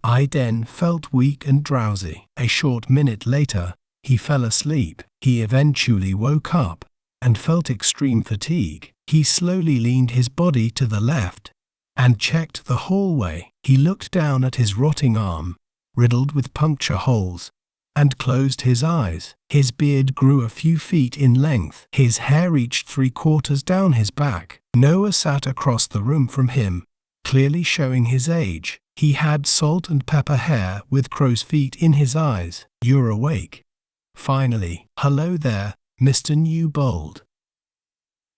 Aiden felt weak and drowsy. A short minute later, he fell asleep. He eventually woke up and felt extreme fatigue. He slowly leaned his body to the left and checked the hallway. He looked down at his rotting arm, riddled with puncture holes, and closed his eyes. His beard grew a few feet in length. His hair reached 3/4 down his back. Noah sat across the room from him, clearly showing his age. He had salt and pepper hair with crow's feet in his eyes. "You're awake. Finally. Hello there, Mr. Newbold."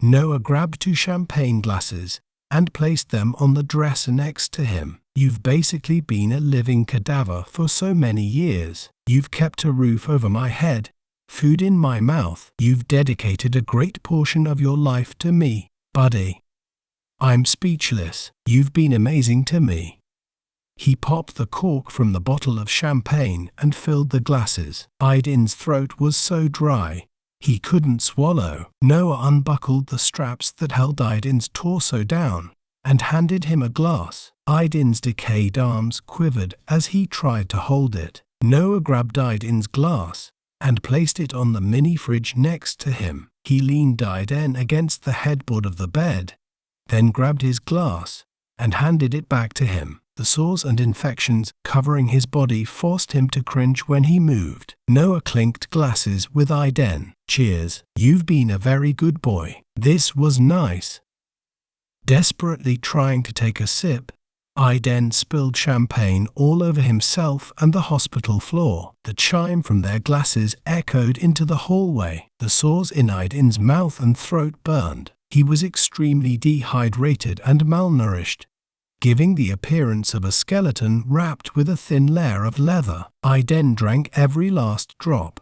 Noah grabbed 2 champagne glasses and placed them on the dresser next to him. "You've basically been a living cadaver for so many years. You've kept a roof over my head, food in my mouth. You've dedicated a great portion of your life to me, buddy. I'm speechless. You've been amazing to me." He popped the cork from the bottle of champagne and filled the glasses. Aiden's throat was so dry, he couldn't swallow. Noah unbuckled the straps that held Aiden's torso down and handed him a glass. Aiden's decayed arms quivered as he tried to hold it. Noah grabbed Aiden's glass and placed it on the mini fridge next to him. He leaned Aiden against the headboard of the bed, then grabbed his glass and handed it back to him. The sores and infections covering his body forced him to cringe when he moved. Noah clinked glasses with Aiden. Cheers. You've been a very good boy. This was nice. Desperately trying to take a sip, Aiden spilled champagne all over himself and the hospital floor. The chime from their glasses echoed into the hallway. The sores in Aiden's mouth and throat burned. He was extremely dehydrated and malnourished, giving the appearance of a skeleton wrapped with a thin layer of leather. Aiden drank every last drop,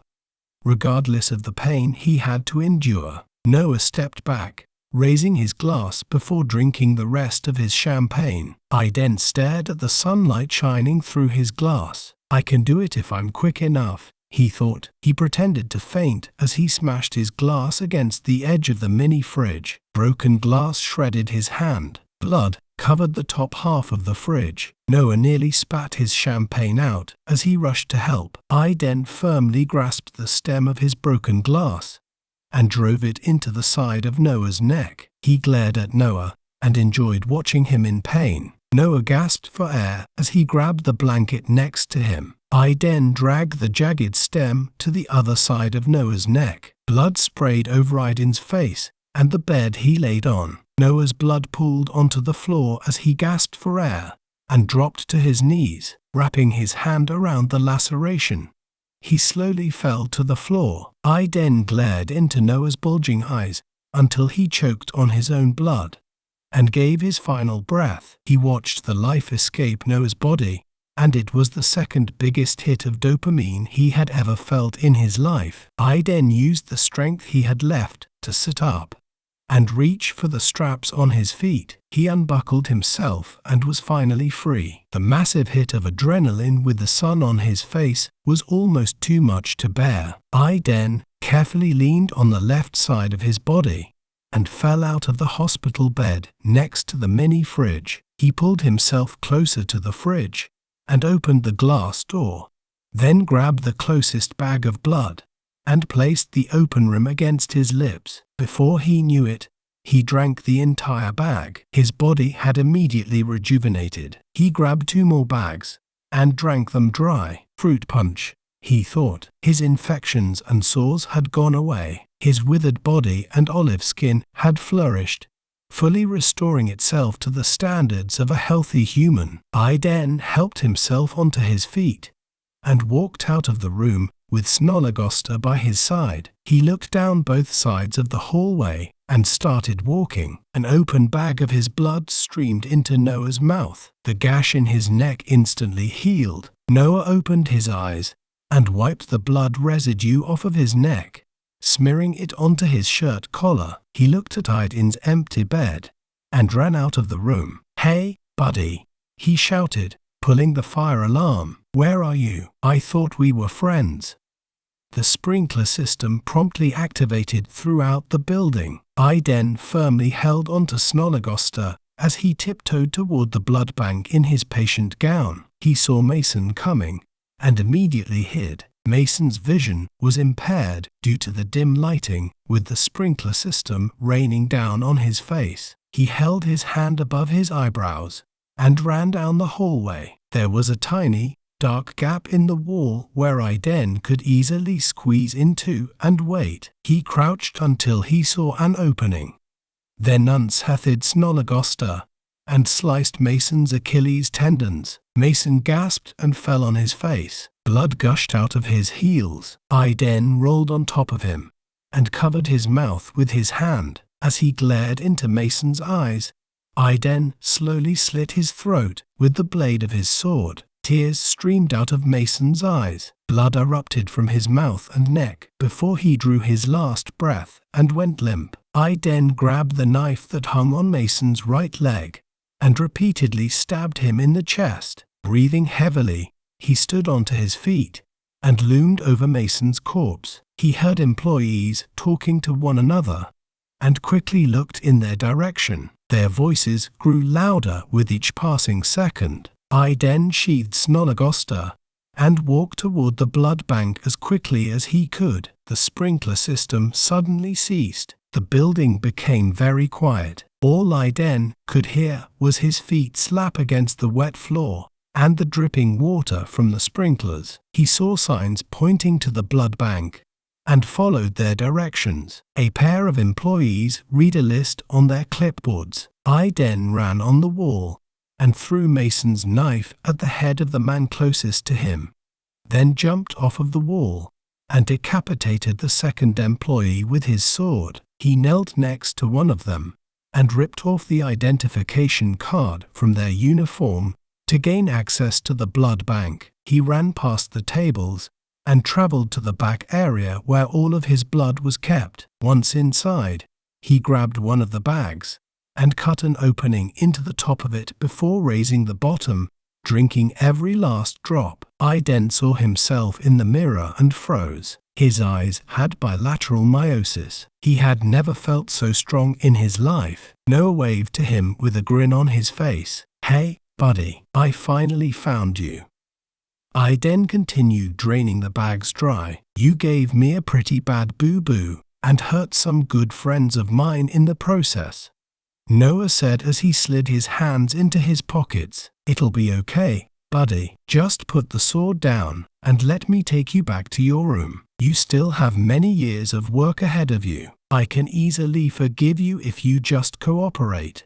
regardless of the pain he had to endure. Noah stepped back, raising his glass before drinking the rest of his champagne. Aiden stared at the sunlight shining through his glass. I can do it if I'm quick enough, he thought. He pretended to faint as he smashed his glass against the edge of the mini fridge. Broken glass shredded his hand. Blood covered the top half of the fridge. Noah nearly spat his champagne out as he rushed to help. Aiden firmly grasped the stem of his broken glass and drove it into the side of Noah's neck. He glared at Noah and enjoyed watching him in pain. Noah gasped for air as he grabbed the blanket next to him. Aiden dragged the jagged stem to the other side of Noah's neck. Blood sprayed over Aiden's face and the bed he laid on. Noah's blood pooled onto the floor as he gasped for air and dropped to his knees, wrapping his hand around the laceration. He slowly fell to the floor. Aiden glared into Noah's bulging eyes until he choked on his own blood and gave his final breath. He watched the life escape Noah's body, and it was the second biggest hit of dopamine he had ever felt in his life. Aiden used the strength he had left to sit up and reach for the straps on his feet. He unbuckled himself and was finally free. The massive hit of adrenaline with the sun on his face was almost too much to bear. Aiden carefully leaned on the left side of his body and fell out of the hospital bed next to the mini fridge. He pulled himself closer to the fridge and opened the glass door, then grabbed the closest bag of blood and placed the open rim against his lips. Before he knew it, he drank the entire bag. His body had immediately rejuvenated. He grabbed 2 more bags and drank them dry. Fruit punch, he thought. His infections and sores had gone away. His withered body and olive skin had flourished, fully restoring itself to the standards of a healthy human. Aiden helped himself onto his feet and walked out of the room with Snollegoster by his side. He looked down both sides of the hallway and started walking. An open bag of his blood streamed into Noah's mouth. The gash in his neck instantly healed. Noah opened his eyes and wiped the blood residue off of his neck, smearing it onto his shirt collar. He looked at Aiden's empty bed and ran out of the room. "Hey, buddy," he shouted, pulling the fire alarm. "Where are you? I thought we were friends." The sprinkler system promptly activated throughout the building. Aiden firmly held onto Snollegoster as he tiptoed toward the blood bank in his patient gown. He saw Mason coming and immediately hid. Mason's vision was impaired due to the dim lighting, with the sprinkler system raining down on his face. He held his hand above his eyebrows and ran down the hallway. There was a tiny, dark gap in the wall where Aiden could easily squeeze into and wait. He crouched until he saw an opening, then unsheathed Snollegoster and sliced Mason's Achilles tendons. Mason gasped and fell on his face. Blood gushed out of his heels. Aiden rolled on top of him and covered his mouth with his hand. As he glared into Mason's eyes, Aiden slowly slit his throat with the blade of his sword. Tears streamed out of Mason's eyes. Blood erupted from his mouth and neck before he drew his last breath and went limp. Aiden grabbed the knife that hung on Mason's right leg and repeatedly stabbed him in the chest. Breathing heavily, he stood onto his feet and loomed over Mason's corpse. He heard employees talking to one another and quickly looked in their direction. Their voices grew louder with each passing second. Aiden sheathed Snollegoster and walked toward the blood bank as quickly as he could. The sprinkler system suddenly ceased. The building became very quiet. All Aiden could hear was his feet slap against the wet floor and the dripping water from the sprinklers. He saw signs pointing to the blood bank and followed their directions. A pair of employees read a list on their clipboards. Aiden ran on the wall and threw Mason's knife at the head of the man closest to him, then jumped off of the wall and decapitated the second employee with his sword. He knelt next to one of them and ripped off the identification card from their uniform to gain access to the blood bank. He ran past the tables and traveled to the back area where all of his blood was kept. Once inside, he grabbed one of the bags and cut an opening into the top of it before raising the bottom, drinking every last drop. Aiden saw himself in the mirror and froze. His eyes had bilateral meiosis. He had never felt so strong in his life. Noah waved to him with a grin on his face. "Hey, buddy, I finally found you." Aiden continued draining the bags dry. "You gave me a pretty bad boo-boo and hurt some good friends of mine in the process," Noah said as he slid his hands into his pockets. "It'll be okay, buddy. Just put the sword down and let me take you back to your room. You still have many years of work ahead of you. I can easily forgive you if you just cooperate."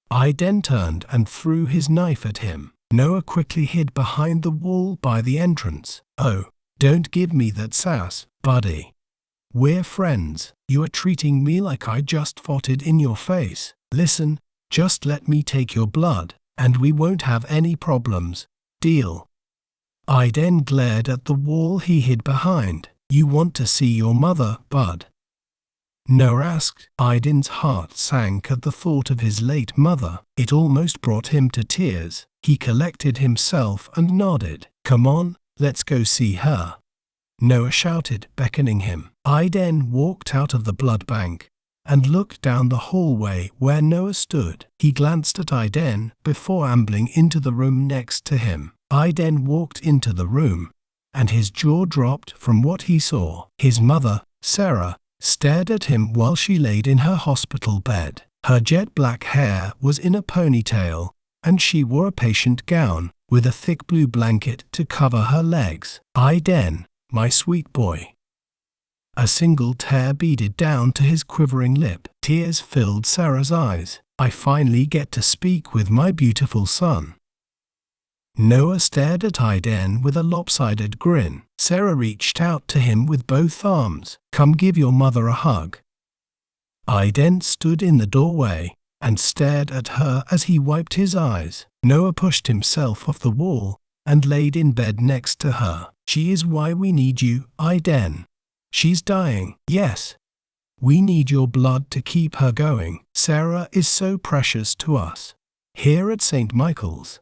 Aiden turned and threw his knife at him. Noah quickly hid behind the wall by the entrance. "Oh, don't give me that sass, buddy. We're friends. You are treating me like I just farted in your face. Listen, just let me take your blood, and we won't have any problems. Deal?" Aiden glared at the wall he hid behind. "You want to see your mother, bud?" Noah asked. Aiden's heart sank at the thought of his late mother. It almost brought him to tears. He collected himself and nodded. "Come on, let's go see her," Noah shouted, beckoning him. Aiden walked out of the blood bank and looked down the hallway where Noah stood. He glanced at Aiden before ambling into the room next to him. Aiden walked into the room, and his jaw dropped from what he saw. His mother, Sarah, stared at him while she laid in her hospital bed. Her jet black hair was in a ponytail, and she wore a patient gown with a thick blue blanket to cover her legs. "Aiden, my sweet boy." A single tear beaded down to his quivering lip. Tears filled Sarah's eyes. "I finally get to speak with my beautiful son." Noah stared at Aiden with a lopsided grin. Sarah reached out to him with both arms. "Come give your mother a hug." Aiden stood in the doorway and stared at her as he wiped his eyes. Noah pushed himself off the wall and laid in bed next to her. "She is why we need you, Aiden. She's dying. Yes. We need your blood to keep her going. Sarah is so precious to us. Here at St. Michael's."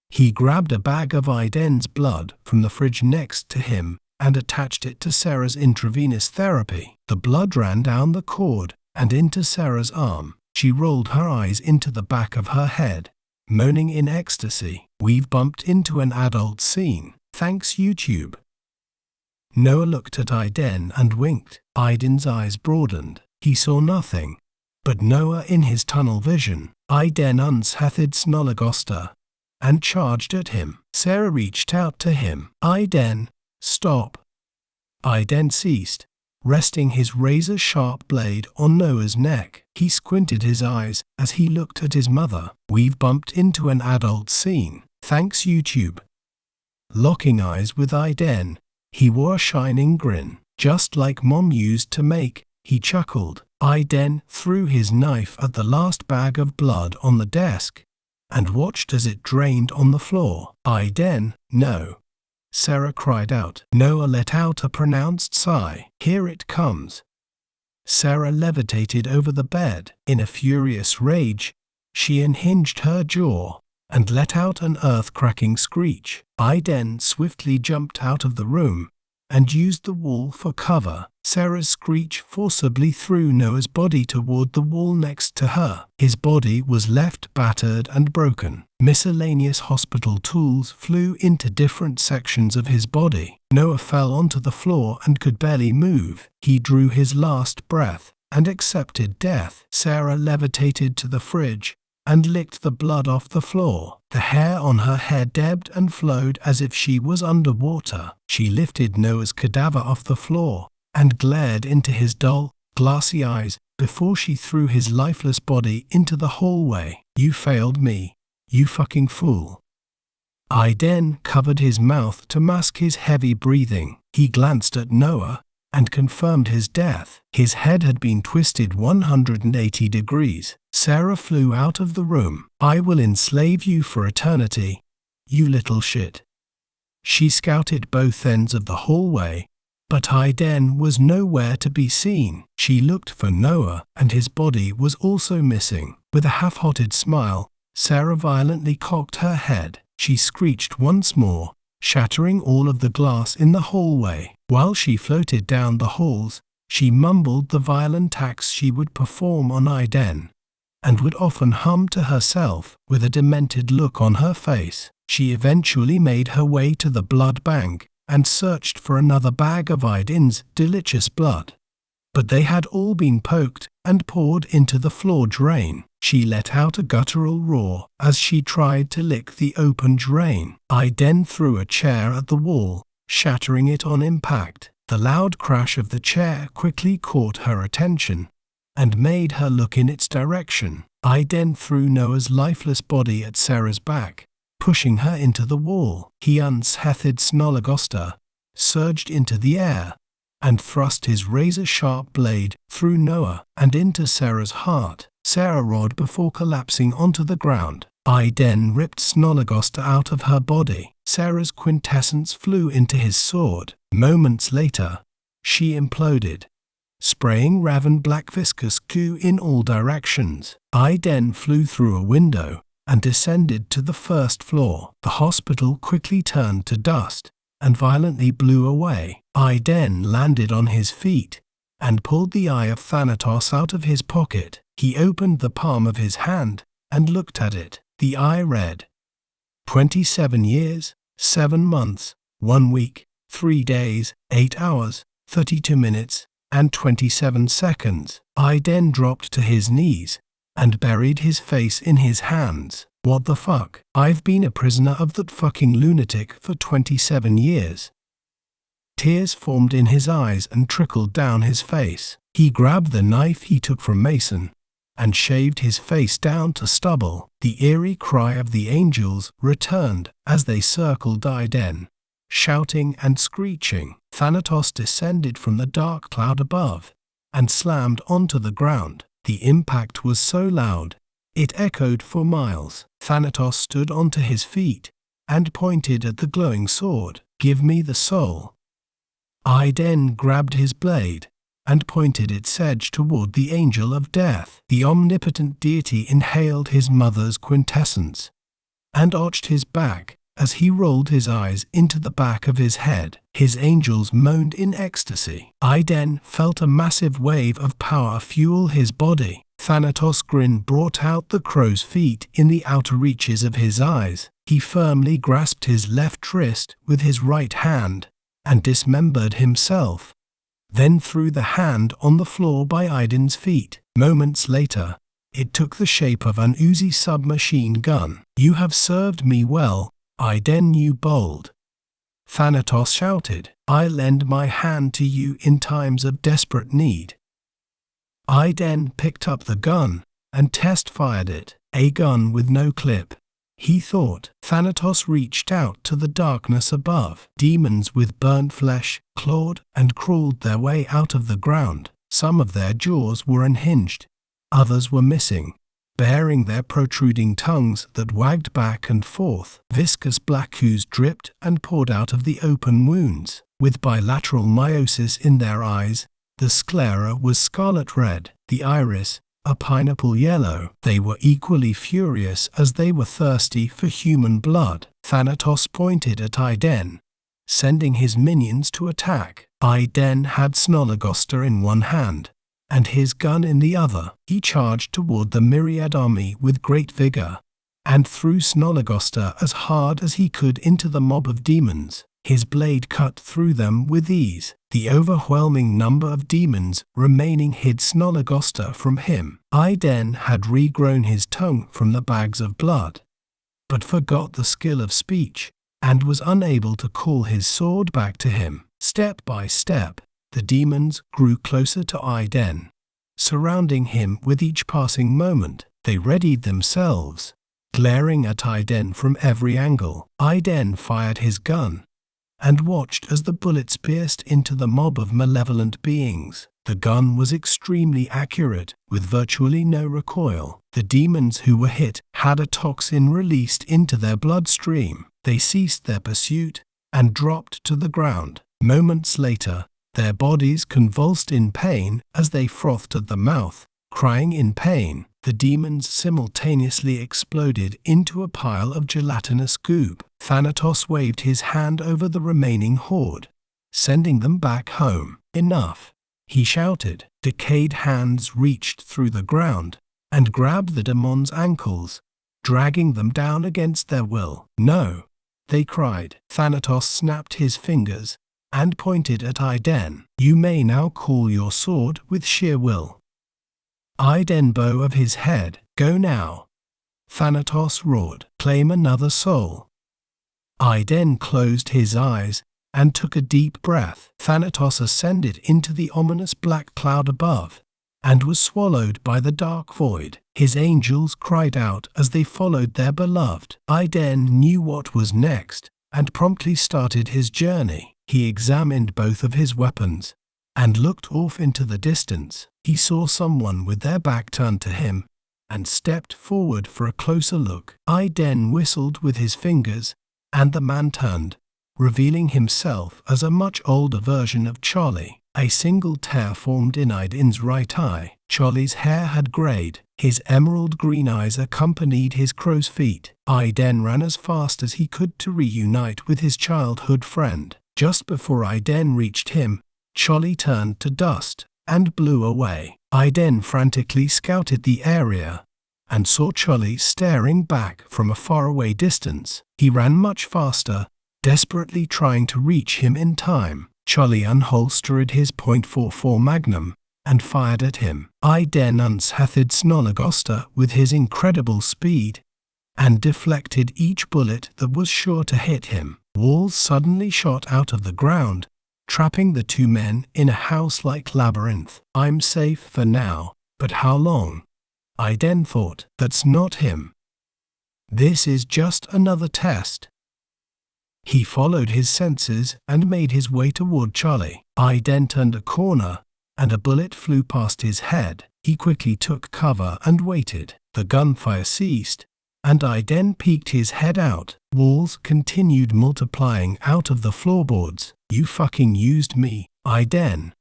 He grabbed a bag of Aiden's blood from the fridge next to him and attached it to Sarah's intravenous therapy. The blood ran down the cord and into Sarah's arm. She rolled her eyes into the back of her head, moaning in ecstasy. "We've bumped into an adult scene. Thanks, YouTube." Noah looked at Aiden and winked. Aiden's eyes broadened. He saw nothing but Noah in his tunnel vision. Aiden unsathed Snolagosta and charged at him. Sarah reached out to him. "Aiden, stop." Aiden ceased, resting his razor-sharp blade on Noah's neck. He squinted his eyes as he looked at his mother. "We've bumped into an adult scene. Thanks, YouTube." Locking eyes with Aiden, he wore a shining grin. "Just like Mom used to make," he chuckled. Aiden threw his knife at the last bag of blood on the desk and watched as it drained on the floor. "Aiden, no," Sarah cried out. Noah let out a pronounced sigh. "Here it comes." Sarah levitated over the bed. In a furious rage, she unhinged her jaw and let out an earth-cracking screech. Aiden swiftly jumped out of the room and used the wall for cover. Sarah's screech forcibly threw Noah's body toward the wall next to her. His body was left battered and broken. Miscellaneous hospital tools flew into different sections of his body. Noah fell onto the floor and could barely move. He drew his last breath and accepted death. Sarah levitated to the fridge and licked the blood off the floor. The hair on her head ebbed and flowed as if she was underwater. She lifted Noah's cadaver off the floor and glared into his dull, glassy eyes before she threw his lifeless body into the hallway. "You failed me, you fucking fool." Aiden covered his mouth to mask his heavy breathing. He glanced at Noah and confirmed his death. His head had been twisted 180 degrees. Sarah flew out of the room. "I will enslave you for eternity, you little shit." She scouted both ends of the hallway, but Aiden was nowhere to be seen. She looked for Noah, and his body was also missing. With a half-hearted smile, Sarah violently cocked her head. She screeched once more, shattering all of the glass in the hallway. While she floated down the halls, she mumbled the violent acts she would perform on Aiden, and would often hum to herself with a demented look on her face. She eventually made her way to the blood bank and searched for another bag of Aiden's delicious blood. But they had all been poked and poured into the floor drain. She let out a guttural roar as she tried to lick the open drain. Aiden threw a chair at the wall, shattering it on impact. The loud crash of the chair quickly caught her attention and made her look in its direction. Aiden threw Noah's lifeless body at Sarah's back, pushing her into the wall. He unsheathed Snolligoster, surged into the air, and thrust his razor-sharp blade through Noah and into Sarah's heart. Sarah roared before collapsing onto the ground. Aiden ripped Snolligoster out of her body. Sarah's quintessence flew into his sword. Moments later, she imploded, spraying raven black viscous goo in all directions. Aiden flew through a window and descended to the first floor. The hospital quickly turned to dust and violently blew away. Aiden landed on his feet and pulled the eye of Thanatos out of his pocket. He opened the palm of his hand and looked at it. The eye read, 27 years, 7 months, 1 week, 3 days, 8 hours, 32 minutes, and 27 seconds. Aiden dropped to his knees and buried his face in his hands. "What the fuck? I've been a prisoner of that fucking lunatic for 27 years. Tears formed in his eyes and trickled down his face. He grabbed the knife he took from Mason and shaved his face down to stubble. The eerie cry of the angels returned as they circled Aiden, shouting and screeching. Thanatos descended from the dark cloud above and slammed onto the ground. The impact was so loud, it echoed for miles. Thanatos stood onto his feet and pointed at the glowing sword. "Give me the soul." Aiden grabbed his blade and pointed its edge toward the angel of death. The omnipotent deity inhaled his mother's quintessence and arched his back as he rolled his eyes into the back of his head. His angels moaned in ecstasy. Aiden felt a massive wave of power fuel his body. Thanatos' grin brought out the crow's feet in the outer reaches of his eyes. He firmly grasped his left wrist with his right hand and dismembered himself, then threw the hand on the floor by Aiden's feet. Moments later, it took the shape of an Uzi submachine gun. "You have served me well, Aiden, you bold," Thanatos shouted. "I lend my hand to you in times of desperate need." Aiden picked up the gun and test-fired it. A gun with no clip, he thought. Thanatos reached out to the darkness above. Demons with burnt flesh clawed and crawled their way out of the ground. Some of their jaws were unhinged, others were missing, bearing their protruding tongues that wagged back and forth. Viscous black ooze dripped and poured out of the open wounds. With bilateral meiosis in their eyes, the sclera was scarlet red, the iris a pineapple yellow. They were equally furious as they were thirsty for human blood. Thanatos pointed at Aiden, sending his minions to attack. Aiden had Snolligoster in one hand and his gun in the other. He charged toward the myriad army with great vigor and threw Snolligoster as hard as he could into the mob of demons. His blade cut through them with ease. The overwhelming number of demons remaining hid Snologosta from him. Iden had regrown his tongue from the bags of blood, but forgot the skill of speech, and was unable to call his sword back to him. Step by step, the demons grew closer to Iden. Surrounding him with each passing moment, they readied themselves, glaring at Iden from every angle. Iden fired his gun and watched as the bullets pierced into the mob of malevolent beings. The gun was extremely accurate, with virtually no recoil. The demons who were hit had a toxin released into their bloodstream. They ceased their pursuit and dropped to the ground. Moments later, their bodies convulsed in pain as they frothed at the mouth, crying in pain. The demons simultaneously exploded into a pile of gelatinous goop. Thanatos waved his hand over the remaining horde, sending them back home. Enough, he shouted. Decayed hands reached through the ground and grabbed the demons' ankles, dragging them down against their will. No, they cried. Thanatos snapped his fingers and pointed at Iden. You may now call your sword with sheer will. Iden bow of his head, go now. Thanatos roared, claim another soul. Iden closed his eyes and took a deep breath. Thanatos ascended into the ominous black cloud above and was swallowed by the dark void. His angels cried out as they followed their beloved. Iden knew what was next and promptly started his journey. He examined both of his weapons and looked off into the distance. He saw someone with their back turned to him and stepped forward for a closer look. Iden whistled with his fingers, and the man turned, revealing himself as a much older version of Charlie. A single tear formed in Iden's right eye. Charlie's hair had grayed. His emerald green eyes accompanied his crow's feet. Iden ran as fast as he could to reunite with his childhood friend. Just before Iden reached him, Charlie turned to dust and blew away. Iden frantically scouted the area and saw Charlie staring back from a faraway distance. He ran much faster, desperately trying to reach him in time. Charlie unholstered his .44 Magnum and fired at him. Iden unshathed Snologosta with his incredible speed and deflected each bullet that was sure to hit him. Walls suddenly shot out of the ground, trapping the two men in a house-like labyrinth. I'm safe for now, but how long? Iden thought. That's not him. This is just another test. He followed his senses and made his way toward Charlie. Iden turned a corner, and a bullet flew past his head. He quickly took cover and waited. The gunfire ceased, and Iden peeked his head out. Walls continued multiplying out of the floorboards. You fucking used me, Iden.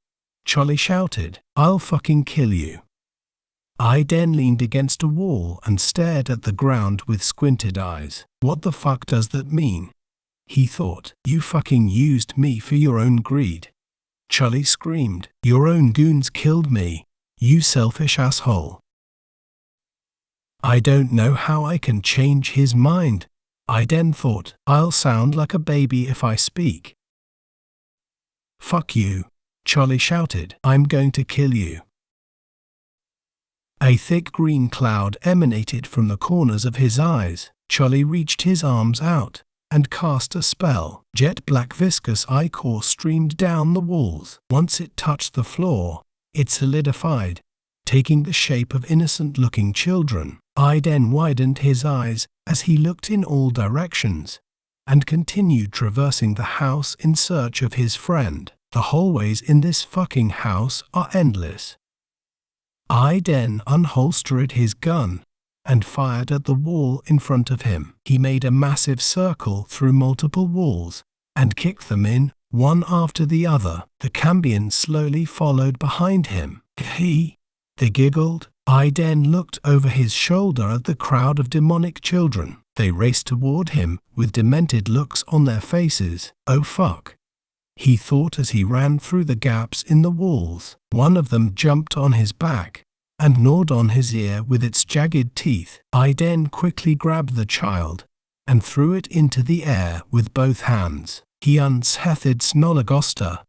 Charlie shouted. I'll fucking kill you. Iden leaned against a wall and stared at the ground with squinted eyes. What the fuck does that mean? He thought. You fucking used me for your own greed. Charlie screamed. Your own goons killed me, you selfish asshole. I don't know how I can change his mind, Iden thought. I'll sound like a baby if I speak. Fuck you, Charlie shouted. I'm going to kill you. A thick green cloud emanated from the corners of his eyes. Charlie reached his arms out and cast a spell. Jet black viscous ichor streamed down the walls. Once it touched the floor, it solidified, taking the shape of innocent-looking children. Iden widened his eyes as he looked in all directions and continued traversing the house in search of his friend. The hallways in this fucking house are endless. Iden unholstered his gun and fired at the wall in front of him. He made a massive circle through multiple walls and kicked them in, one after the other. The Cambions slowly followed behind him. They giggled. Iden looked over his shoulder at the crowd of demonic children. They raced toward him with demented looks on their faces. Oh fuck, he thought as he ran through the gaps in the walls. One of them jumped on his back and gnawed on his ear with its jagged teeth. Iden quickly grabbed the child and threw it into the air with both hands. He unsheathed Snologosta,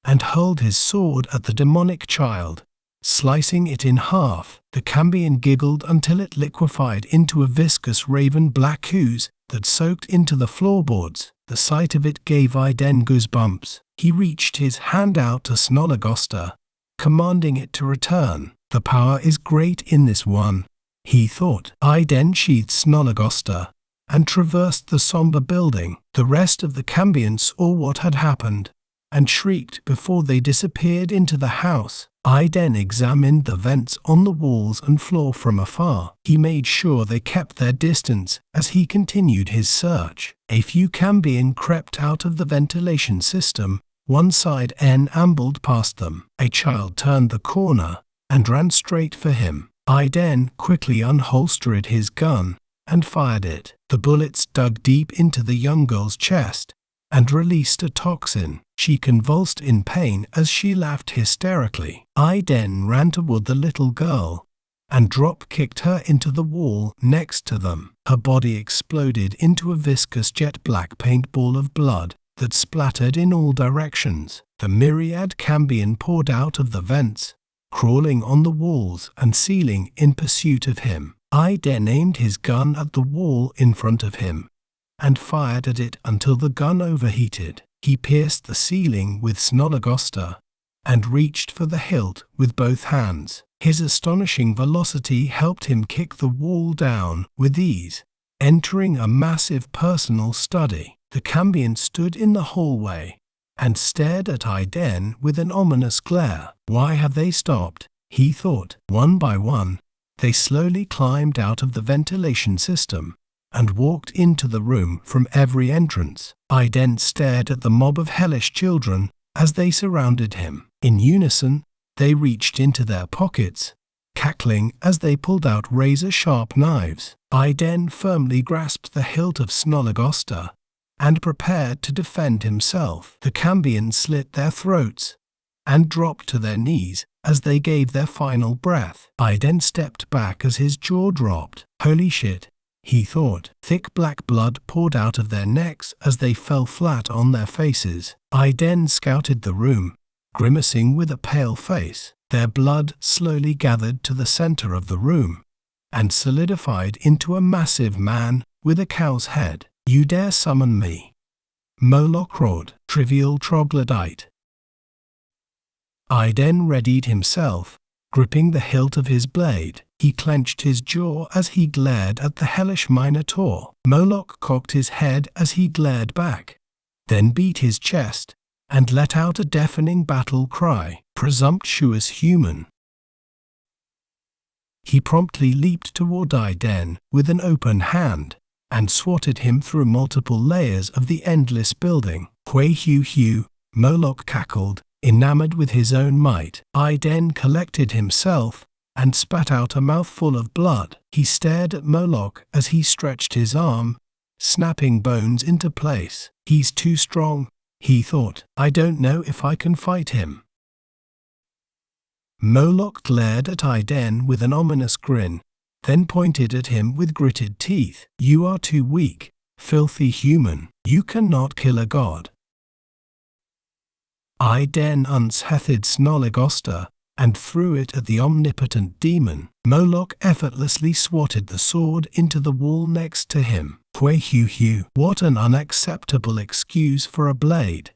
and hurled his sword at the demonic child, slicing it in half. The Cambion giggled until it liquefied into a viscous raven-black ooze that soaked into the floorboards. The sight of it gave Iden goosebumps. He reached his hand out to Snologosta, commanding it to return. The power is great in this one, he thought. Iden sheathed Snologosta and traversed the somber building. The rest of the Cambions saw what had happened and shrieked before they disappeared into the house. Iden examined the vents on the walls and floor from afar. He made sure they kept their distance as he continued his search. A few Cambion crept out of the ventilation system. One side N ambled past them. A child turned the corner and ran straight for him. Iden quickly unholstered his gun and fired it. The bullets dug deep into the young girl's chest and released a toxin. She convulsed in pain as she laughed hysterically. Iden ran toward the little girl and drop-kicked her into the wall next to them. Her body exploded into a viscous jet-black paintball of blood that splattered in all directions. The myriad Cambion poured out of the vents, crawling on the walls and ceiling in pursuit of him. Iden aimed his gun at the wall in front of him and fired at it until the gun overheated. He pierced the ceiling with Snologosta and reached for the hilt with both hands. His astonishing velocity helped him kick the wall down with ease, entering a massive personal study. The Cambion stood in the hallway and stared at Iden with an ominous glare. Why have they stopped? He thought. One by one, they slowly climbed out of the ventilation system and walked into the room from every entrance. Iden stared at the mob of hellish children as they surrounded him. In unison, they reached into their pockets, cackling as they pulled out razor-sharp knives. Iden firmly grasped the hilt of Snologosta and prepared to defend himself. The Cambions slit their throats and dropped to their knees as they gave their final breath. Iden stepped back as his jaw dropped. Holy shit, he thought. Thick black blood poured out of their necks as they fell flat on their faces. Iden scouted the room, grimacing with a pale face. Their blood slowly gathered to the center of the room and solidified into a massive man with a cow's head. You dare summon me? Moloch roared. Trivial troglodyte. Iden readied himself, gripping the hilt of his blade. He clenched his jaw as he glared at the hellish Minotaur. Moloch cocked his head as he glared back, then beat his chest and let out a deafening battle cry. Presumptuous human. He promptly leaped toward Iden with an open hand and swatted him through multiple layers of the endless building. Hue, Moloch cackled, enamored with his own might. Iden collected himself and spat out a mouthful of blood. He stared at Moloch as he stretched his arm, snapping bones into place. He's too strong, he thought. I don't know if I can fight him. Moloch glared at Iden with an ominous grin, then pointed at him with gritted teeth. You are too weak, filthy human. You cannot kill a god. Iden unsheathed Snologosta and threw it at the omnipotent demon. Moloch effortlessly swatted the sword into the wall next to him. Hue. What an unacceptable excuse for a blade.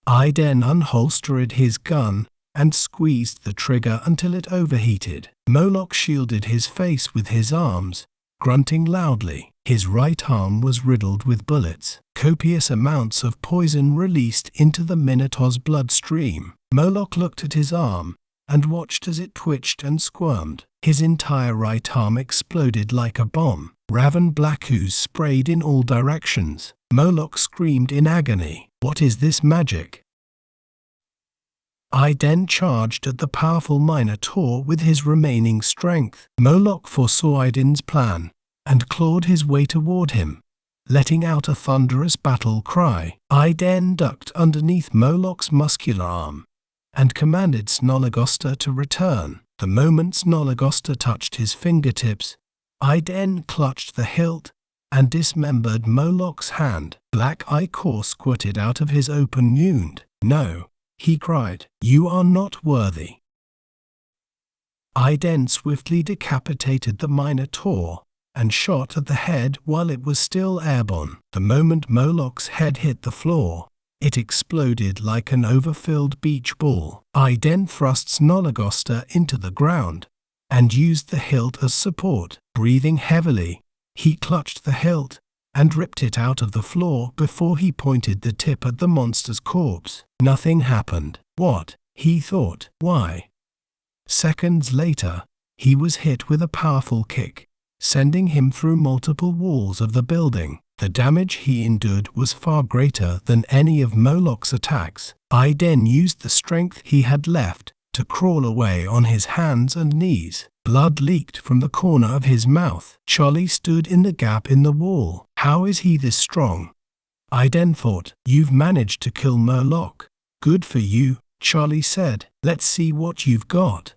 Iden unholstered his gun and squeezed the trigger until it overheated. Moloch shielded his face with his arms, grunting loudly. His right arm was riddled with bullets. Copious amounts of poison released into the Minotaur's bloodstream. Moloch looked at his arm and watched as it twitched and squirmed. His entire right arm exploded like a bomb. Raven black ooze sprayed in all directions. Moloch screamed in agony. What is this magic? Iden charged at the powerful Minotaur with his remaining strength. Moloch foresaw Iden's plan and clawed his way toward him, letting out a thunderous battle cry. Iden ducked underneath Moloch's muscular arm and commanded Snologosta to return. The moment Snologosta touched his fingertips, Iden clutched the hilt and dismembered Moloch's hand. Black ichor squirted out of his open wound. "No," he cried, "you are not worthy." Iden swiftly decapitated the Minotaur and shot at the head while it was still airborne. The moment Moloch's head hit the floor, it exploded like an overfilled beach ball. Iden thrust Snologosta into the ground and used the hilt as support. Breathing heavily, he clutched the hilt and ripped it out of the floor before he pointed the tip at the monster's corpse. Nothing happened. What? He thought. Why? Seconds later, he was hit with a powerful kick, sending him through multiple walls of the building. The damage he endured was far greater than any of Moloch's attacks. Iden used the strength he had left to crawl away on his hands and knees. Blood leaked from the corner of his mouth. Charlie stood in the gap in the wall. How is he this strong? Iden thought. You've managed to kill Moloch. Good for you, Charlie said. Let's see what you've got.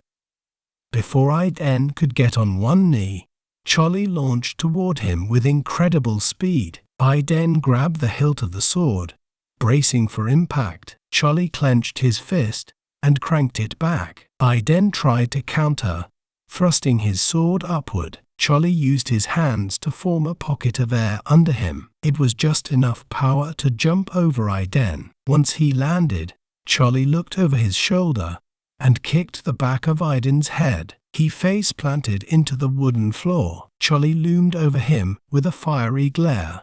Before Iden could get on one knee, Charlie launched toward him with incredible speed. Iden grabbed the hilt of the sword, bracing for impact. Charlie clenched his fist and cranked it back. Iden tried to counter, thrusting his sword upward. Charlie used his hands to form a pocket of air under him. It was just enough power to jump over Iden. Once he landed, Charlie looked over his shoulder and kicked the back of Iden's head. He face-planted into the wooden floor. Charlie loomed over him with a fiery glare,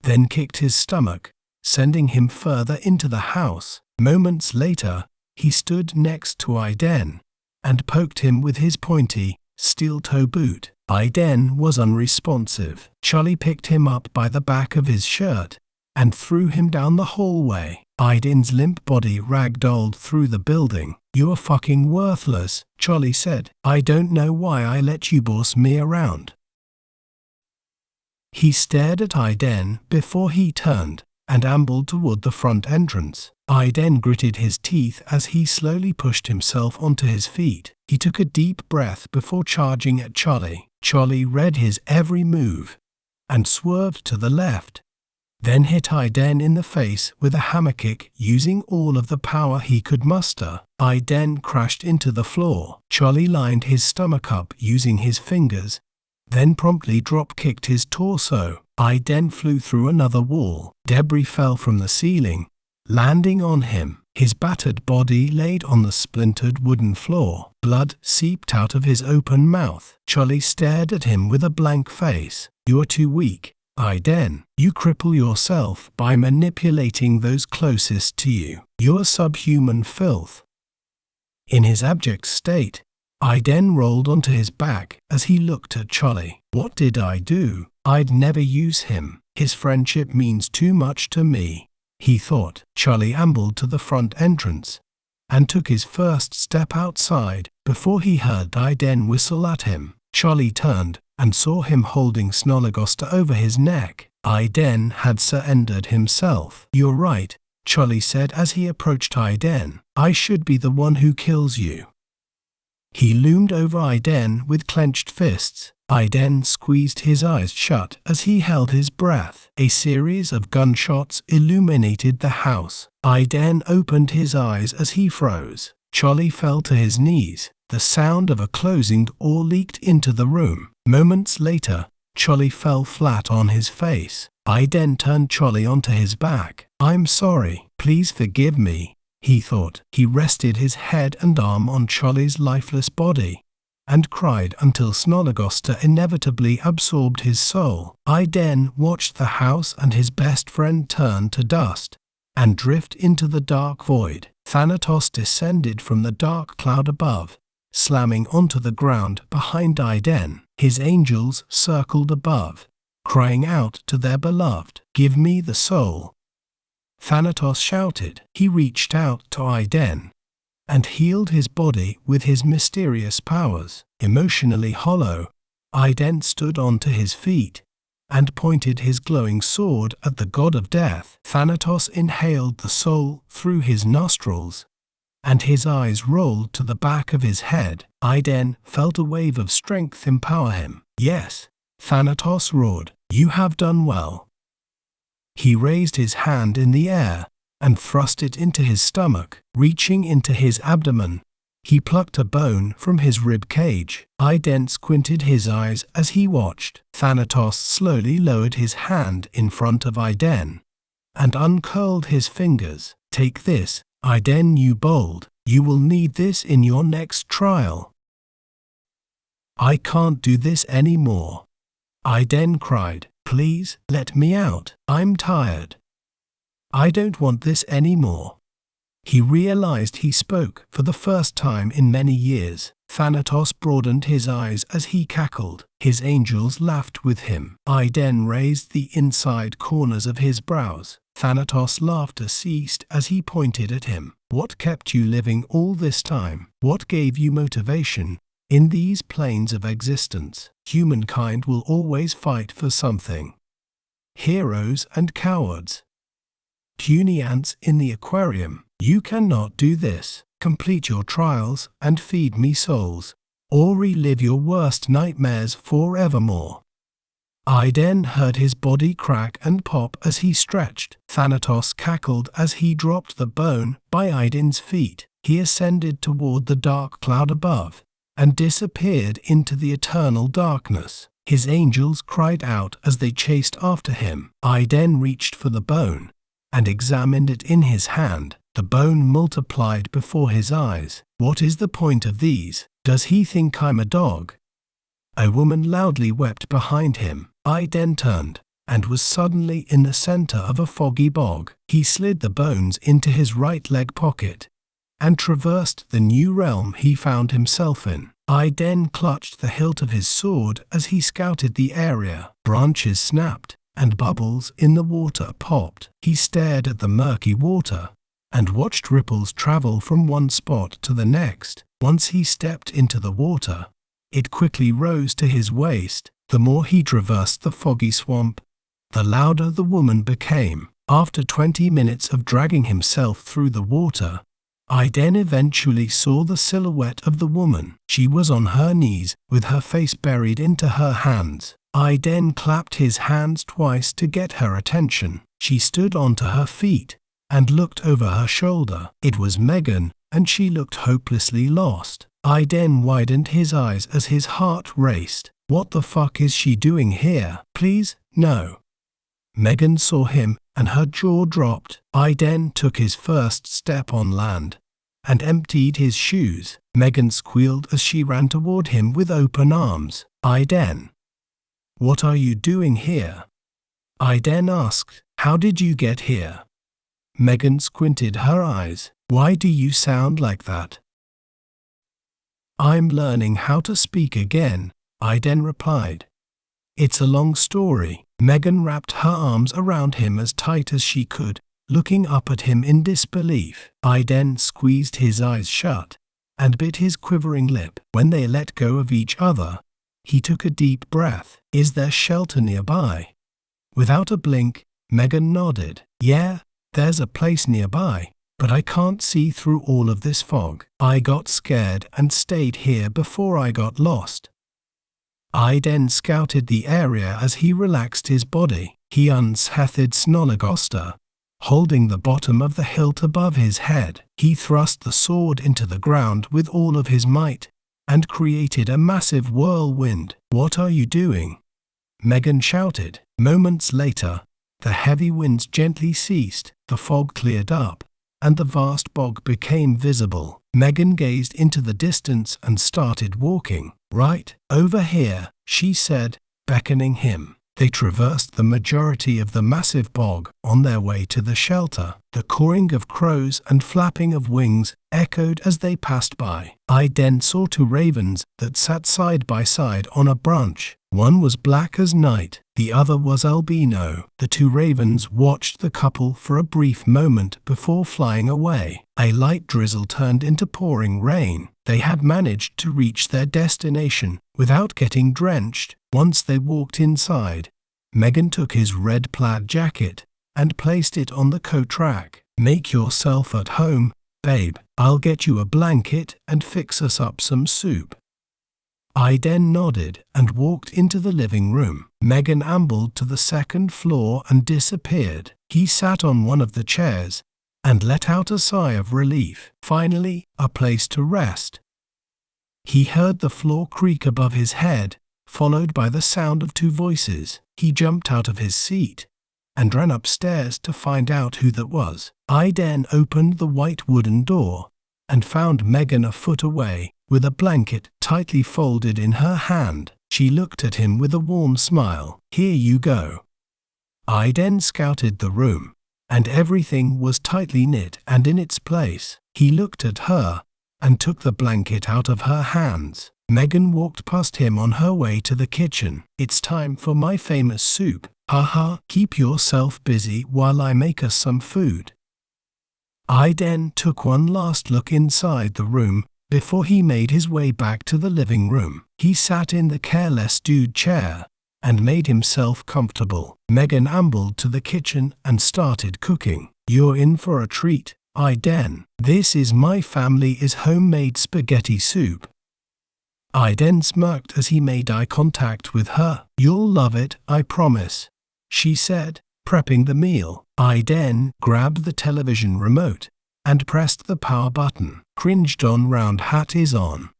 then kicked his stomach, sending him further into the house. Moments later, he stood next to Iden and poked him with his pointy, steel-toe boot. Iden was unresponsive. Charlie picked him up by the back of his shirt and threw him down the hallway. Iden's limp body ragdolled through the building. "You're fucking worthless," Charlie said. "I don't know why I let you boss me around." He stared at Iden before he turned and ambled toward the front entrance. Iden gritted his teeth as he slowly pushed himself onto his feet. He took a deep breath before charging at Charlie. Charlie read his every move and swerved to the left, then hit Iden in the face with a hammer kick using all of the power he could muster. Iden crashed into the floor. Charlie lined his stomach up using his fingers, then promptly drop-kicked his torso. Iden flew through another wall. Debris fell from the ceiling, landing on him. His battered body laid on the splintered wooden floor. Blood seeped out of his open mouth. Charlie stared at him with a blank face. "You're too weak, Iden. You cripple yourself by manipulating those closest to you. You're subhuman filth." In his abject state, Iden rolled onto his back as he looked at Charlie. "What did I do? I'd never use him. His friendship means too much to me," he thought. Charlie ambled to the front entrance and took his first step outside before he heard Iden whistle at him. Charlie turned and saw him holding Snologosta over his neck. Iden had surrendered himself. "You're right," Charlie said as he approached Iden. "I should be the one who kills you." He loomed over Iden with clenched fists. Iden squeezed his eyes shut as he held his breath. A series of gunshots illuminated the house. Iden opened his eyes as he froze. Charlie fell to his knees. The sound of a closing door leaked into the room. Moments later, Charlie fell flat on his face. Iden turned Charlie onto his back. "I'm sorry. Please forgive me," he thought. He rested his head and arm on Charlie's lifeless body and cried until Snologosta inevitably absorbed his soul. Iden watched the house and his best friend turn to dust and drift into the dark void. Thanatos descended from the dark cloud above, slamming onto the ground behind Iden. His angels circled above, crying out to their beloved, "Give me the soul." Thanatos shouted. He reached out to Iden and healed his body with his mysterious powers. Emotionally hollow, Iden stood onto his feet and pointed his glowing sword at the god of death. Thanatos inhaled the soul through his nostrils, and his eyes rolled to the back of his head. Iden felt a wave of strength empower him. "Yes," Thanatos roared, You have done well. He raised his hand in the air and thrust it into his stomach, reaching into his abdomen. He plucked a bone from his rib cage. Aiden squinted his eyes as he watched. Thanatos slowly lowered his hand in front of Aiden and uncurled his fingers. Take this, Aiden, you bold. You will need this in your next trial. I can't do this anymore, Aiden cried. Please, let me out. I'm tired. I don't want this anymore. He realized he spoke for the first time in many years. Thanatos broadened his eyes as he cackled. His angels laughed with him. Aiden raised the inside corners of his brows. Thanatos' laughter ceased as he pointed at him. What kept you living all this time? What gave you motivation? In these planes of existence, humankind will always fight for something. Heroes and cowards. Puny ants in the aquarium. You cannot do this. Complete your trials and feed me souls, or relive your worst nightmares forevermore. Aiden heard his body crack and pop as he stretched. Thanatos cackled as he dropped the bone by Aiden's feet. He ascended toward the dark cloud above and disappeared into the eternal darkness. His angels cried out as they chased after him. Aiden reached for the bone and examined it in his hand. The bone multiplied before his eyes. What is the point of these? Does he think I'm a dog? A woman loudly wept behind him. Aiden turned and was suddenly in the center of a foggy bog. He slid the bones into his right leg pocket and traversed the new realm he found himself in. Aiden clutched the hilt of his sword as he scouted the area. Branches snapped and bubbles in the water popped. He stared at the murky water and watched ripples travel from one spot to the next. Once he stepped into the water, it quickly rose to his waist. The more he traversed the foggy swamp, the louder the woman became. After 20 minutes of dragging himself through the water, Aiden eventually saw the silhouette of the woman. She was on her knees, with her face buried into her hands. Aiden clapped his hands twice to get her attention. She stood onto her feet and looked over her shoulder. It was Megan, and she looked hopelessly lost. Aiden widened his eyes as his heart raced. What the fuck is she doing here? Please, no. Megan saw him, and her jaw dropped. Aiden took his first step on land and emptied his shoes. Megan squealed as she ran toward him with open arms. Aiden, what are you doing here? Aiden asked. How did you get here? Megan squinted her eyes. Why do you sound like that? I'm learning how to speak again, Aiden replied. It's a long story. Megan wrapped her arms around him as tight as she could, looking up at him in disbelief. Aiden squeezed his eyes shut and bit his quivering lip. When they let go of each other, he took a deep breath. Is there shelter nearby? Without a blink, Megan nodded. Yeah, there's a place nearby, but I can't see through all of this fog. I got scared and stayed here before I got lost. Aiden scouted the area as he relaxed his body. He unsheathed Snologosta, holding the bottom of the hilt above his head. He thrust the sword into the ground with all of his might and created a massive whirlwind. What are you doing? Megan shouted. Moments later, the heavy winds gently ceased, the fog cleared up, and the vast bog became visible. Megan gazed into the distance and started walking. Right over here, she said, beckoning him. They traversed the majority of the massive bog on their way to the shelter. The cawing of crows and flapping of wings echoed as they passed by. Aiden saw two ravens that sat side by side on a branch. One was black as night, the other was albino. The two ravens watched the couple for a brief moment before flying away. A light drizzle turned into pouring rain. They had managed to reach their destination without getting drenched. Once they walked inside, Megan took his red plaid jacket and placed it on the coat rack. Make yourself at home, babe. I'll get you a blanket and fix us up some soup. Aiden nodded and walked into the living room. Megan ambled to the second floor and disappeared. He sat on one of the chairs and let out a sigh of relief. Finally, a place to rest. He heard the floor creak above his head, followed by the sound of two voices. He jumped out of his seat and ran upstairs to find out who that was. Aiden opened the white wooden door and found Megan a foot away, with a blanket tightly folded in her hand. She looked at him with a warm smile. "Here you go." Aiden scouted the room, and everything was tightly knit and in its place. He looked at her and took the blanket out of her hands. Megan walked past him on her way to the kitchen. "It's time for my famous soup. Haha, keep yourself busy while I make us some food." Aiden took one last look inside the room before he made his way back to the living room. He sat in the careless dude chair and made himself comfortable. Megan ambled to the kitchen and started cooking. "You're in for a treat, Aiden. This is my family's homemade spaghetti soup." Aiden smirked as he made eye contact with her. "You'll love it, I promise," she said, prepping the meal. Aiden grabbed the television remote and pressed the power button. "Cringed on round hat is on."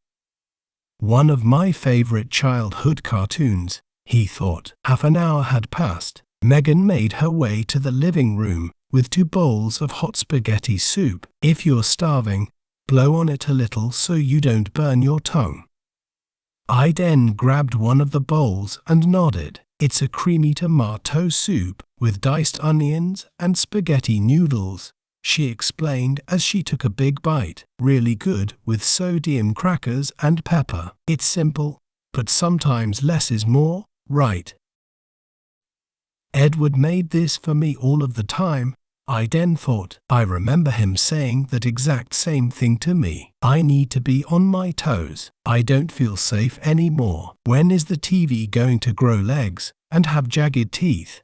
One of my favorite childhood cartoons, he thought. Half an hour had passed. Megan made her way to the living room with 2 bowls of hot spaghetti soup. "If you're starving, blow on it a little so you don't burn your tongue." Aiden grabbed one of the bowls and nodded. "It's a creamy tomato soup with diced onions and spaghetti noodles," she explained as she took a big bite. "Really good with sodium crackers and pepper. It's simple, but sometimes less is more, right?" "Edward made this for me all of the time," Aiden thought. "I remember him saying that exact same thing to me. I need to be on my toes. I don't feel safe anymore. When is the TV going to grow legs and have jagged teeth?"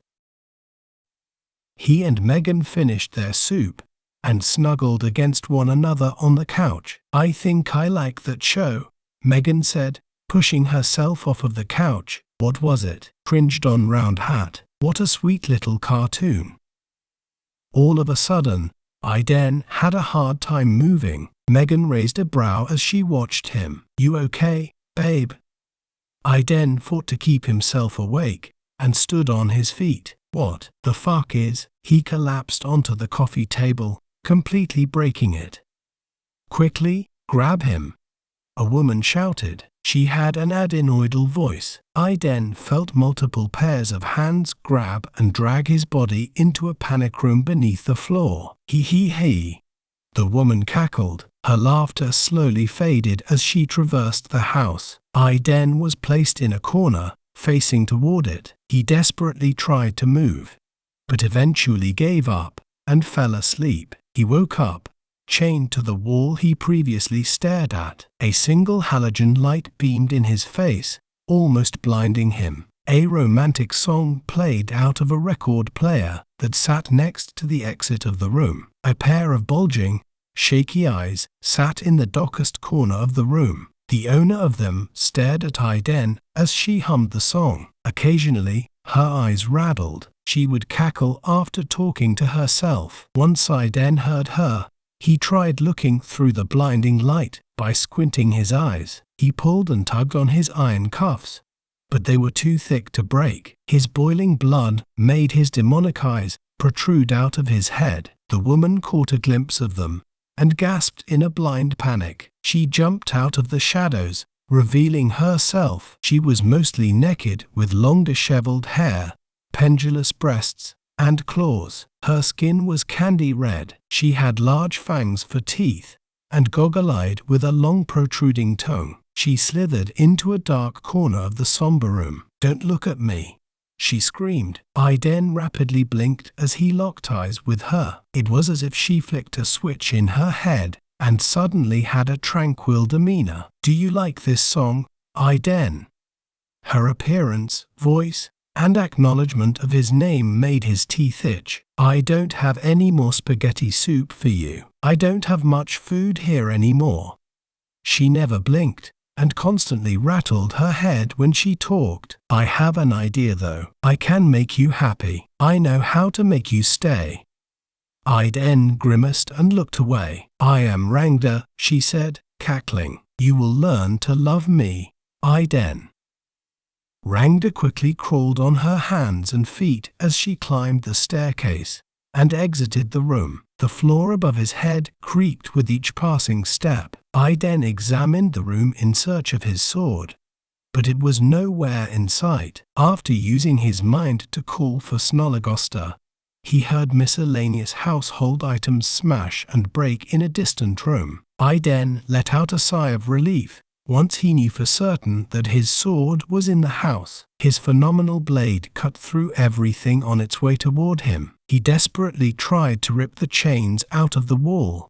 He and Megan finished their soup and snuggled against one another on the couch. "I think I like that show," Megan said, pushing herself off of the couch. "What was it?" "Cringed on round hat. What a sweet little cartoon." All of a sudden, Aiden had a hard time moving. Megan raised a brow as she watched him. "You okay, babe?" Aiden fought to keep himself awake and stood on his feet. "What the fuck is?" He collapsed onto the coffee table, completely breaking it. "Quickly, grab him," a woman shouted. She had an adenoidal voice. Aiden felt multiple pairs of hands grab and drag his body into a panic room beneath the floor. He. The woman cackled. Her laughter slowly faded as she traversed the house. Aiden was placed in a corner, facing toward it. He desperately tried to move, but eventually gave up and fell asleep. He woke up, chained to the wall he previously stared at. A single halogen light beamed in his face, almost blinding him. A romantic song played out of a record player that sat next to the exit of the room. A pair of bulging, shaky eyes sat in the darkest corner of the room. The owner of them stared at Aiden as she hummed the song. Occasionally, her eyes rattled. She would cackle after talking to herself. Once Aiden heard her, he tried looking through the blinding light by squinting his eyes. He pulled and tugged on his iron cuffs, but they were too thick to break. His boiling blood made his demonic eyes protrude out of his head. The woman caught a glimpse of them and gasped in a blind panic. She jumped out of the shadows, revealing herself. She was mostly naked with long disheveled hair, pendulous breasts, and claws. Her skin was candy red. She had large fangs for teeth and goggle-eyed with a long protruding tongue. She slithered into a dark corner of the somber room. "Don't look at me," she screamed. Aiden rapidly blinked as he locked eyes with her. It was as if she flicked a switch in her head and suddenly had a tranquil demeanor. "Do you like this song, Aiden?" Her appearance, voice, and acknowledgement of his name made his teeth itch. "I don't have any more spaghetti soup for you. I don't have much food here anymore." She never blinked, and constantly rattled her head when she talked. I have an idea though. I can make you happy. I know how to make you stay. Aiden grimaced and looked away. I am Rangda, she said, cackling. You will learn to love me, Aiden. Rangda quickly crawled on her hands and feet as she climbed the staircase and exited the room. The floor above his head creaked with each passing step. Aiden examined the room in search of his sword, but it was nowhere in sight. After using his mind to call for Snologosta, he heard miscellaneous household items smash and break in a distant room. Aiden let out a sigh of relief once he knew for certain that his sword was in the house. His phenomenal blade cut through everything on its way toward him. He desperately tried to rip the chains out of the wall,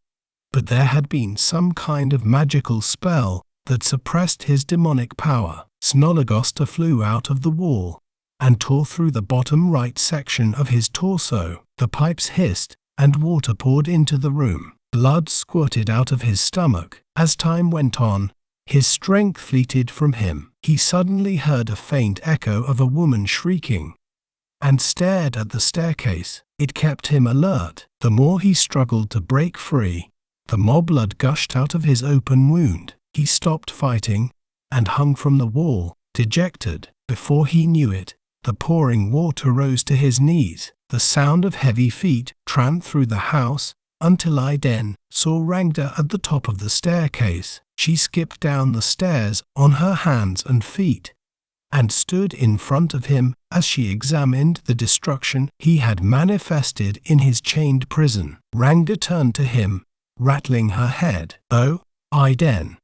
but there had been some kind of magical spell that suppressed his demonic power. Snologosta flew out of the wall and tore through the bottom right section of his torso. The pipes hissed and water poured into the room. Blood squirted out of his stomach. As time went on, his strength fleeted from him. He suddenly heard a faint echo of a woman shrieking and stared at the staircase. It kept him alert. The more he struggled to break free, the more blood gushed out of his open wound. He stopped fighting and hung from the wall, dejected. Before he knew it, the pouring water rose to his knees. The sound of heavy feet tramped through the house until Aiden saw Rangda at the top of the staircase. She skipped down the stairs on her hands and feet and stood in front of him as she examined the destruction he had manifested in his chained prison. Rangda turned to him, rattling her head. Oh, Aiden.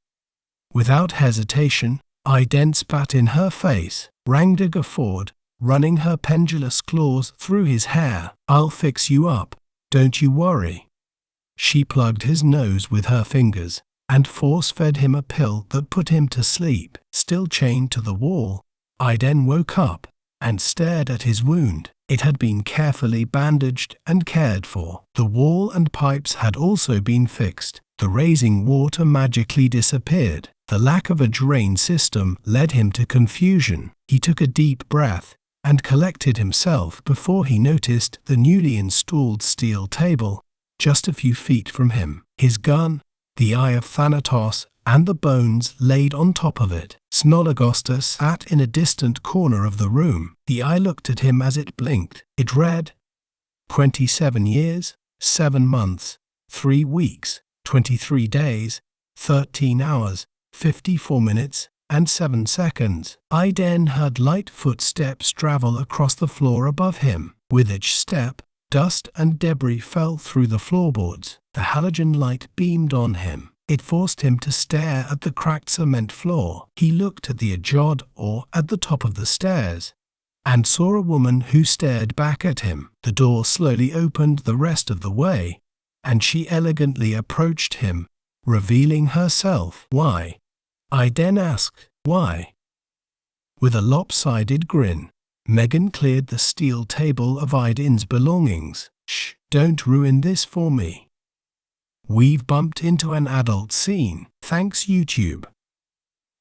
Without hesitation, Aiden spat in her face. Rangda guffawed, running her pendulous claws through his hair. I'll fix you up, don't you worry. She plugged his nose with her fingers and force-fed him a pill that put him to sleep. Still chained to the wall, Aiden woke up and stared at his wound. It had been carefully bandaged and cared for. The wall and pipes had also been fixed. The raising water magically disappeared. The lack of a drain system led him to confusion. He took a deep breath and collected himself before he noticed the newly installed steel table just a few feet from him. His gun, the Eye of Thanatos, and the bones laid on top of it. Snologosta sat in a distant corner of the room. The eye looked at him as it blinked. It read, 27 years, 7 months, 3 weeks, 23 days, 13 hours, 54 minutes, and 7 seconds. Aiden heard light footsteps travel across the floor above him. With each step, dust and debris fell through the floorboards. The halogen light beamed on him. It forced him to stare at the cracked cement floor. He looked at the ajod or at the top of the stairs and saw a woman who stared back at him. The door slowly opened the rest of the way, and she elegantly approached him, revealing herself. Why? Aiden asked. Why? With a lopsided grin, Megan cleared the steel table of Aiden's belongings. Shh, don't ruin this for me. We've bumped into an adult scene. Thanks, YouTube.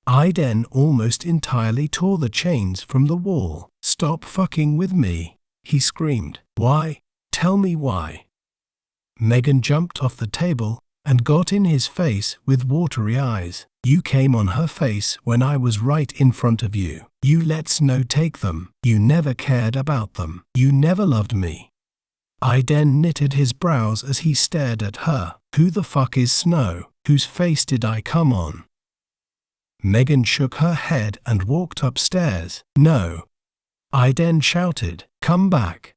Aiden almost entirely tore the chains from the wall. Stop fucking with me, he screamed. Why? Tell me why. Megan jumped off the table and got in his face with watery eyes. You came on her face when I was right in front of you. You let Snow take them. You never cared about them. You never loved me. Aiden knitted his brows as he stared at her. Who the fuck is Snow? Whose face did I come on? Megan shook her head and walked upstairs. No. Aiden shouted. Come back.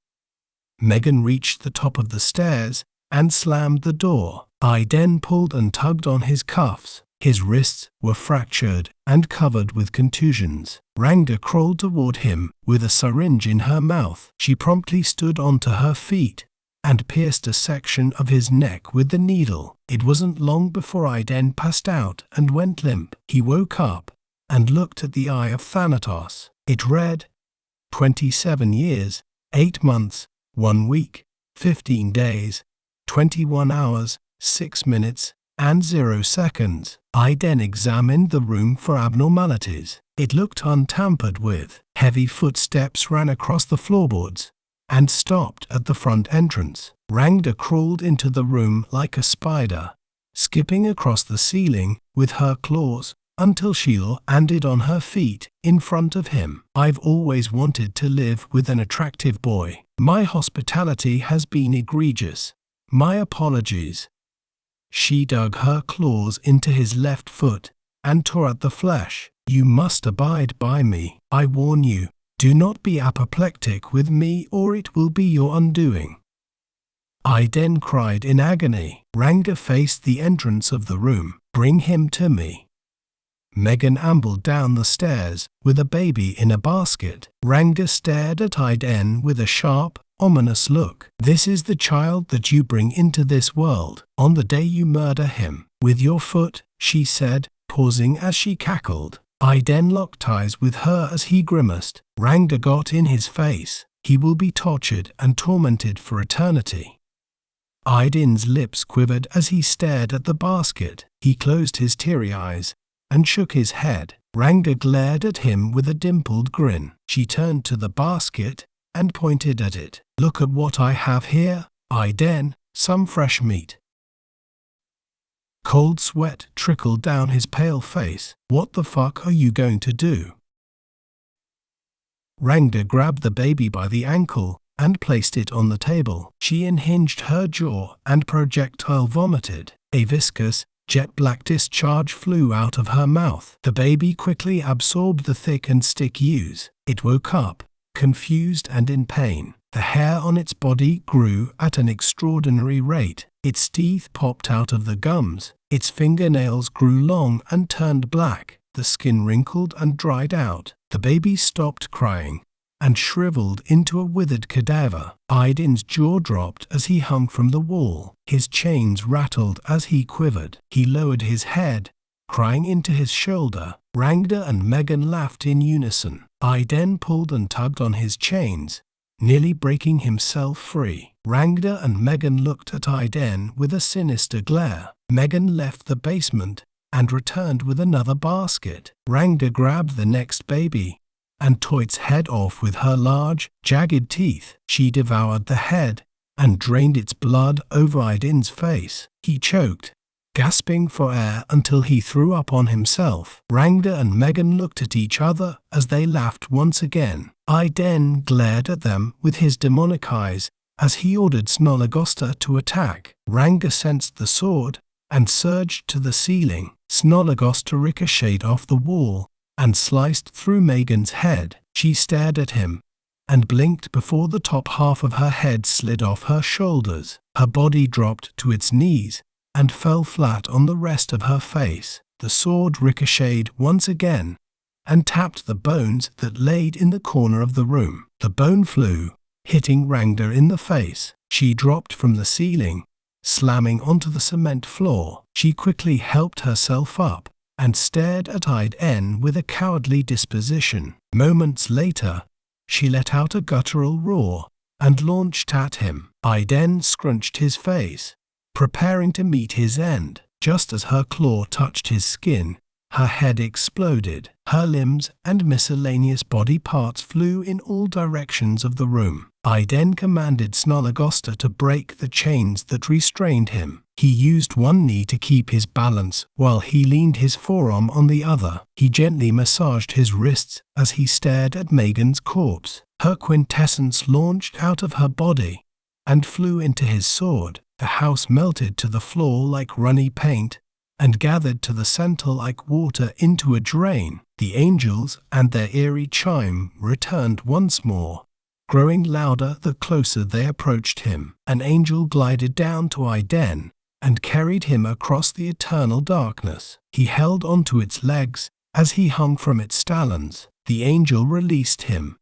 Megan reached the top of the stairs and slammed the door. Aiden pulled and tugged on his cuffs. His wrists were fractured and covered with contusions. Rangda crawled toward him with a syringe in her mouth. She promptly stood onto her feet and pierced a section of his neck with the needle. It wasn't long before Aiden passed out and went limp. He woke up and looked at the Eye of Thanatos. It read, 27 years, 8 months, 1 week, 15 days, 21 hours, 6 minutes, and 0 seconds. I then examined the room for abnormalities. It looked untampered with. Heavy footsteps ran across the floorboards and stopped at the front entrance. Rangda crawled into the room like a spider, skipping across the ceiling with her claws until she landed on her feet in front of him. I've always wanted to live with an attractive boy. My hospitality has been egregious. My apologies. She dug her claws into his left foot and tore at the flesh. You must abide by me. I warn you, do not be apoplectic with me or it will be your undoing. I then cried in agony. Rangda faced the entrance of the room. Bring him to me. Megan ambled down the stairs with a baby in a basket. Rangda stared at Aiden with a sharp, ominous look. This is the child that you bring into this world on the day you murder him. With your foot, she said, pausing as she cackled. Aiden locked eyes with her as he grimaced. Rangda got in his face. He will be tortured and tormented for eternity. Aiden's lips quivered as he stared at the basket. He closed his teary eyes and shook his head. Rangda glared at him with a dimpled grin. She turned to the basket and pointed at it. Look at what I have here, Aiden, some fresh meat. Cold sweat trickled down his pale face. What the fuck are you going to do? Rangda grabbed the baby by the ankle and placed it on the table. She unhinged her jaw and projectile vomited. A viscous, jet-black discharge flew out of her mouth. The baby quickly absorbed the thick and stick ooze. It woke up, confused and in pain. The hair on its body grew at an extraordinary rate. Its teeth popped out of the gums. Its fingernails grew long and turned black. The skin wrinkled and dried out. The baby stopped crying and shriveled into a withered cadaver. Aiden's jaw dropped as he hung from the wall. His chains rattled as he quivered. He lowered his head, crying into his shoulder. Rangda and Megan laughed in unison. Aiden pulled and tugged on his chains, nearly breaking himself free. Rangda and Megan looked at Aiden with a sinister glare. Megan left the basement and returned with another basket. Rangda grabbed the next baby and tore its head off with her large, jagged teeth. She devoured the head and drained its blood over Aiden's face. He choked, gasping for air until he threw up on himself. Rangda and Megan looked at each other as they laughed once again. Aiden glared at them with his demonic eyes as he ordered Snologosta to attack. Rangda sensed the sword and surged to the ceiling. Snologosta ricocheted off the wall and sliced through Megan's head. She stared at him and blinked before the top half of her head slid off her shoulders. Her body dropped to its knees and fell flat on the rest of her face. The sword ricocheted once again and tapped the bones that laid in the corner of the room. The bone flew, hitting Rangda in the face. She dropped from the ceiling, slamming onto the cement floor. She quickly helped herself up and stared at Aiden with a cowardly disposition. Moments later, she let out a guttural roar and launched at him. Aiden scrunched his face, preparing to meet his end. Just as her claw touched his skin, her head exploded. Her limbs and miscellaneous body parts flew in all directions of the room. Aiden commanded Snologosta to break the chains that restrained him. He used one knee to keep his balance while he leaned his forearm on the other. He gently massaged his wrists as he stared at Megan's corpse. Her quintessence launched out of her body and flew into his sword. The house melted to the floor like runny paint and gathered to the center like water into a drain. The angels and their eerie chime returned once more, growing louder the closer they approached him. An angel glided down to Aiden and carried him across the eternal darkness. He held onto its legs as he hung from its talons. The angel released him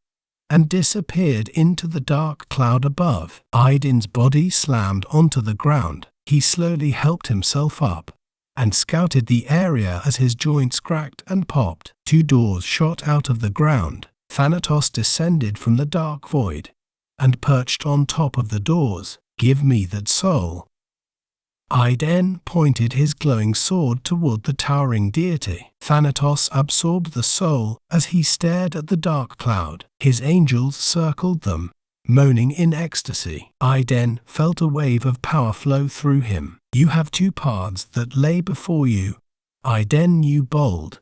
and disappeared into the dark cloud above. Aiden's body slammed onto the ground. He slowly helped himself up and scouted the area as his joints cracked and popped. Two doors shot out of the ground. Thanatos descended from the dark void and perched on top of the doors. Give me that soul. Iden pointed his glowing sword toward the towering deity. Thanatos absorbed the soul as he stared at the dark cloud. His angels circled them, moaning in ecstasy. Iden felt a wave of power flow through him. You have two paths that lay before you, Iden knew bold.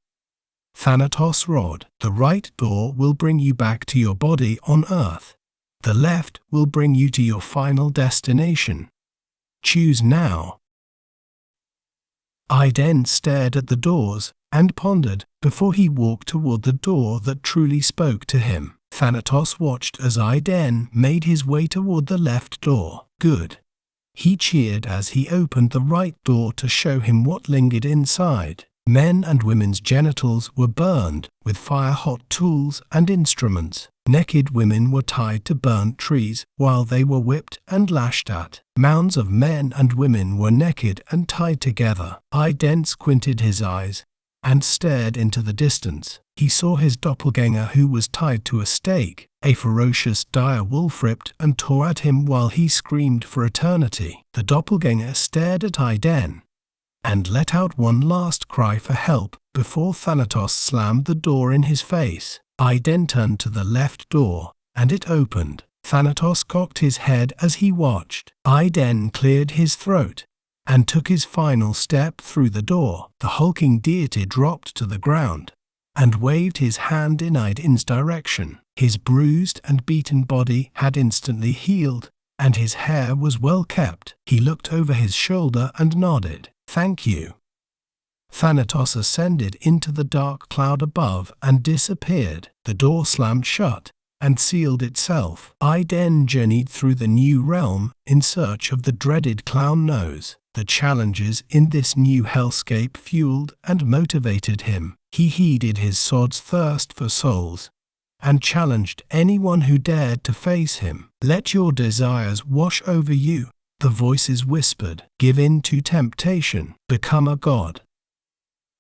Thanatos roared. The right door will bring you back to your body on Earth. The left will bring you to your final destination. Choose now. Iden stared at the doors and pondered before he walked toward the door that truly spoke to him. Thanatos watched as Iden made his way toward the left door. Good. He cheered as he opened the right door to show him what lingered inside. Men and women's genitals were burned with fire-hot tools and instruments. Naked women were tied to burnt trees while they were whipped and lashed at. Mounds of men and women were naked and tied together. Iden squinted his eyes and stared into the distance. He saw his doppelganger who was tied to a stake. A ferocious dire wolf ripped and tore at him while he screamed for eternity. The doppelganger stared at Iden and let out one last cry for help before Thanatos slammed the door in his face. Iden turned to the left door, and it opened. Thanatos cocked his head as he watched. Iden cleared his throat and took his final step through the door. The hulking deity dropped to the ground and waved his hand in Iden's direction. His bruised and beaten body had instantly healed, and his hair was well kept. He looked over his shoulder and nodded. Thank you. Thanatos ascended into the dark cloud above and disappeared. The door slammed shut and sealed itself. Iden journeyed through the new realm in search of the dreaded clown nose. The challenges in this new hellscape fueled and motivated him. He heeded his sword's thirst for souls and challenged anyone who dared to face him. Let your desires wash over you, the voices whispered. Give in to temptation, become a god.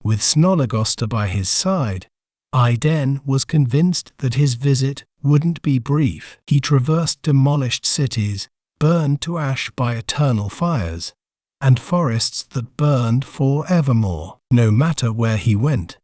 With Snologosta by his side, Iden was convinced that his visit wouldn't be brief. He traversed demolished cities, burned to ash by eternal fires, and forests that burned forevermore. No matter where he went,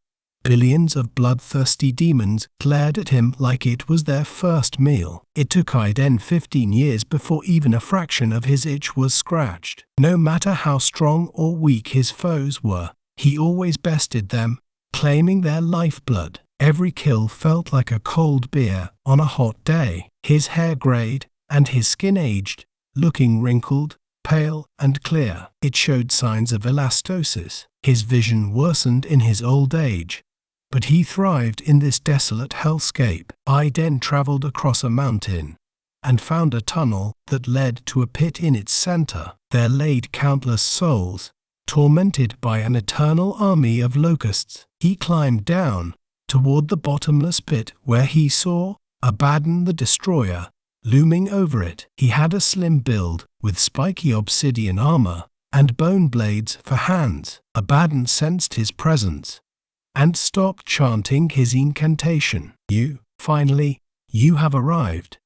billions of bloodthirsty demons glared at him like it was their first meal. It took Iden 15 years before even a fraction of his itch was scratched. No matter how strong or weak his foes were, he always bested them, claiming their lifeblood. Every kill felt like a cold beer on a hot day. His hair grayed and his skin aged, looking wrinkled, pale and clear. It showed signs of elastosis. His vision worsened in his old age, but he thrived in this desolate hellscape. Iden traveled across a mountain and found a tunnel that led to a pit in its center. There laid countless souls, tormented by an eternal army of locusts. He climbed down toward the bottomless pit where he saw Abaddon the Destroyer looming over it. He had a slim build with spiky obsidian armor and bone blades for hands. Abaddon sensed his presence and stopped chanting his incantation. Finally, you have arrived.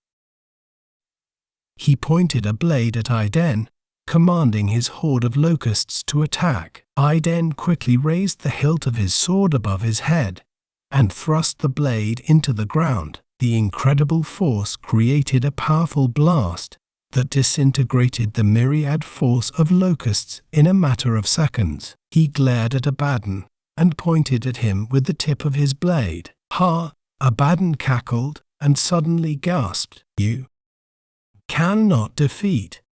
He pointed a blade at Iden, commanding his horde of locusts to attack. Iden quickly raised the hilt of his sword above his head and thrust the blade into the ground. The incredible force created a powerful blast that disintegrated the myriad force of locusts in a matter of seconds. He glared at Abaddon and pointed at him with the tip of his blade. Ha! Abaddon cackled and suddenly gasped. You cannot defeat.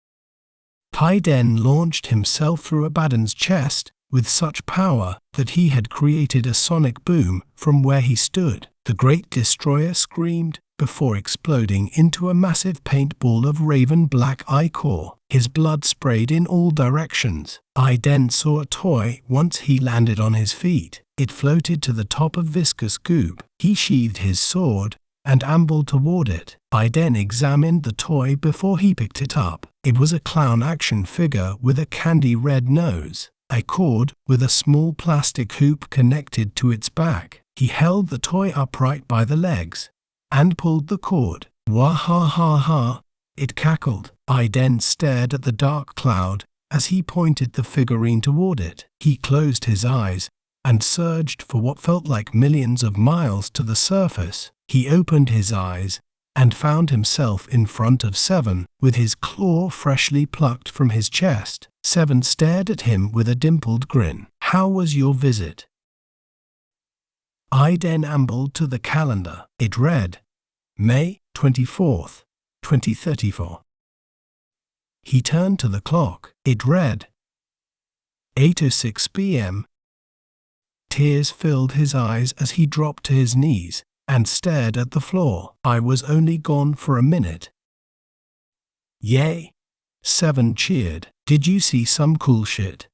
Iden launched himself through Abaddon's chest with such power that he had created a sonic boom from where he stood. The great destroyer screamed before exploding into a massive paintball of raven black ichor. His blood sprayed in all directions. Iden saw a toy once he landed on his feet. It floated to the top of viscous goop. He sheathed his sword and ambled toward it. Iden examined the toy before he picked it up. It was a clown action figure with a candy red nose, a cord with a small plastic hoop connected to its back. He held the toy upright by the legs and pulled the cord. Wah ha ha ha, it cackled. Iden stared at the dark cloud as he pointed the figurine toward it. He closed his eyes and surged for what felt like millions of miles to the surface. He opened his eyes and found himself in front of Seven, with his claw freshly plucked from his chest. Seven stared at him with a dimpled grin. "How was your visit?" I then ambled to the calendar. It read, May 24th, 2034. He turned to the clock. It read, 8:06 p.m. Tears filled his eyes as he dropped to his knees and stared at the floor. "I was only gone for a minute." "Yay!" Seven cheered. "Did you see some cool shit?"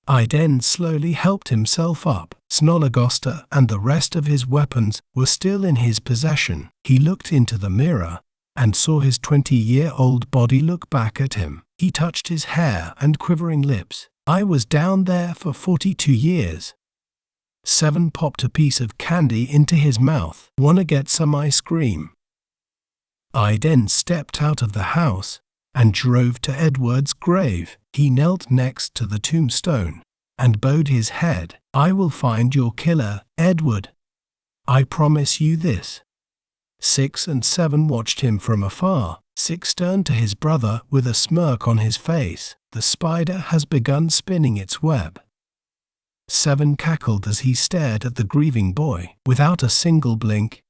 I then slowly helped himself up. Snolagoster and the rest of his weapons were still in his possession. He looked into the mirror and saw his 20-year-old body look back at him. He touched his hair and quivering lips. "I was down there for 42 years. Seven popped a piece of candy into his mouth. "Wanna get some ice cream?" I then stepped out of the house and drove to Edward's grave. He knelt next to the tombstone and bowed his head. "I will find your killer, Edward. I promise you this." 6 and 7 watched him from afar. 6 turned to his brother with a smirk on his face. "The spider has begun spinning its web." 7 cackled as he stared at the grieving boy. Without a single blink,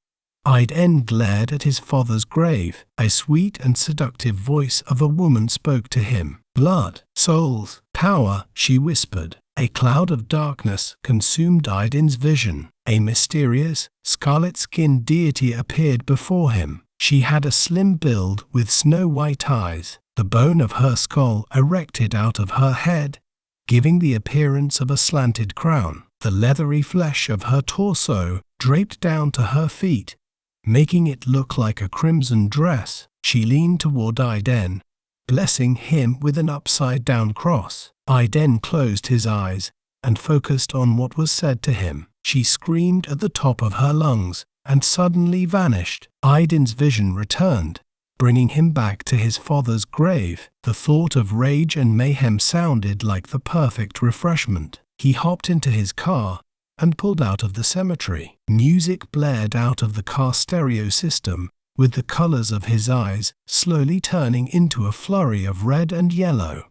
Iden glared at his father's grave. A sweet and seductive voice of a woman spoke to him. "Blood, souls, power," she whispered. A cloud of darkness consumed Iden's vision. A mysterious, scarlet-skinned deity appeared before him. She had a slim build with snow-white eyes. The bone of her skull erected out of her head, giving the appearance of a slanted crown. The leathery flesh of her torso draped down to her feet, making it look like a crimson dress. She leaned toward Iden, blessing him with an upside-down cross. Iden closed his eyes and focused on what was said to him. She screamed at the top of her lungs and suddenly vanished. Iden's vision returned, bringing him back to his father's grave. The thought of rage and mayhem sounded like the perfect refreshment. He hopped into his car and pulled out of the cemetery. Music blared out of the car stereo system, with the colors of his eyes slowly turning into a flurry of red and yellow.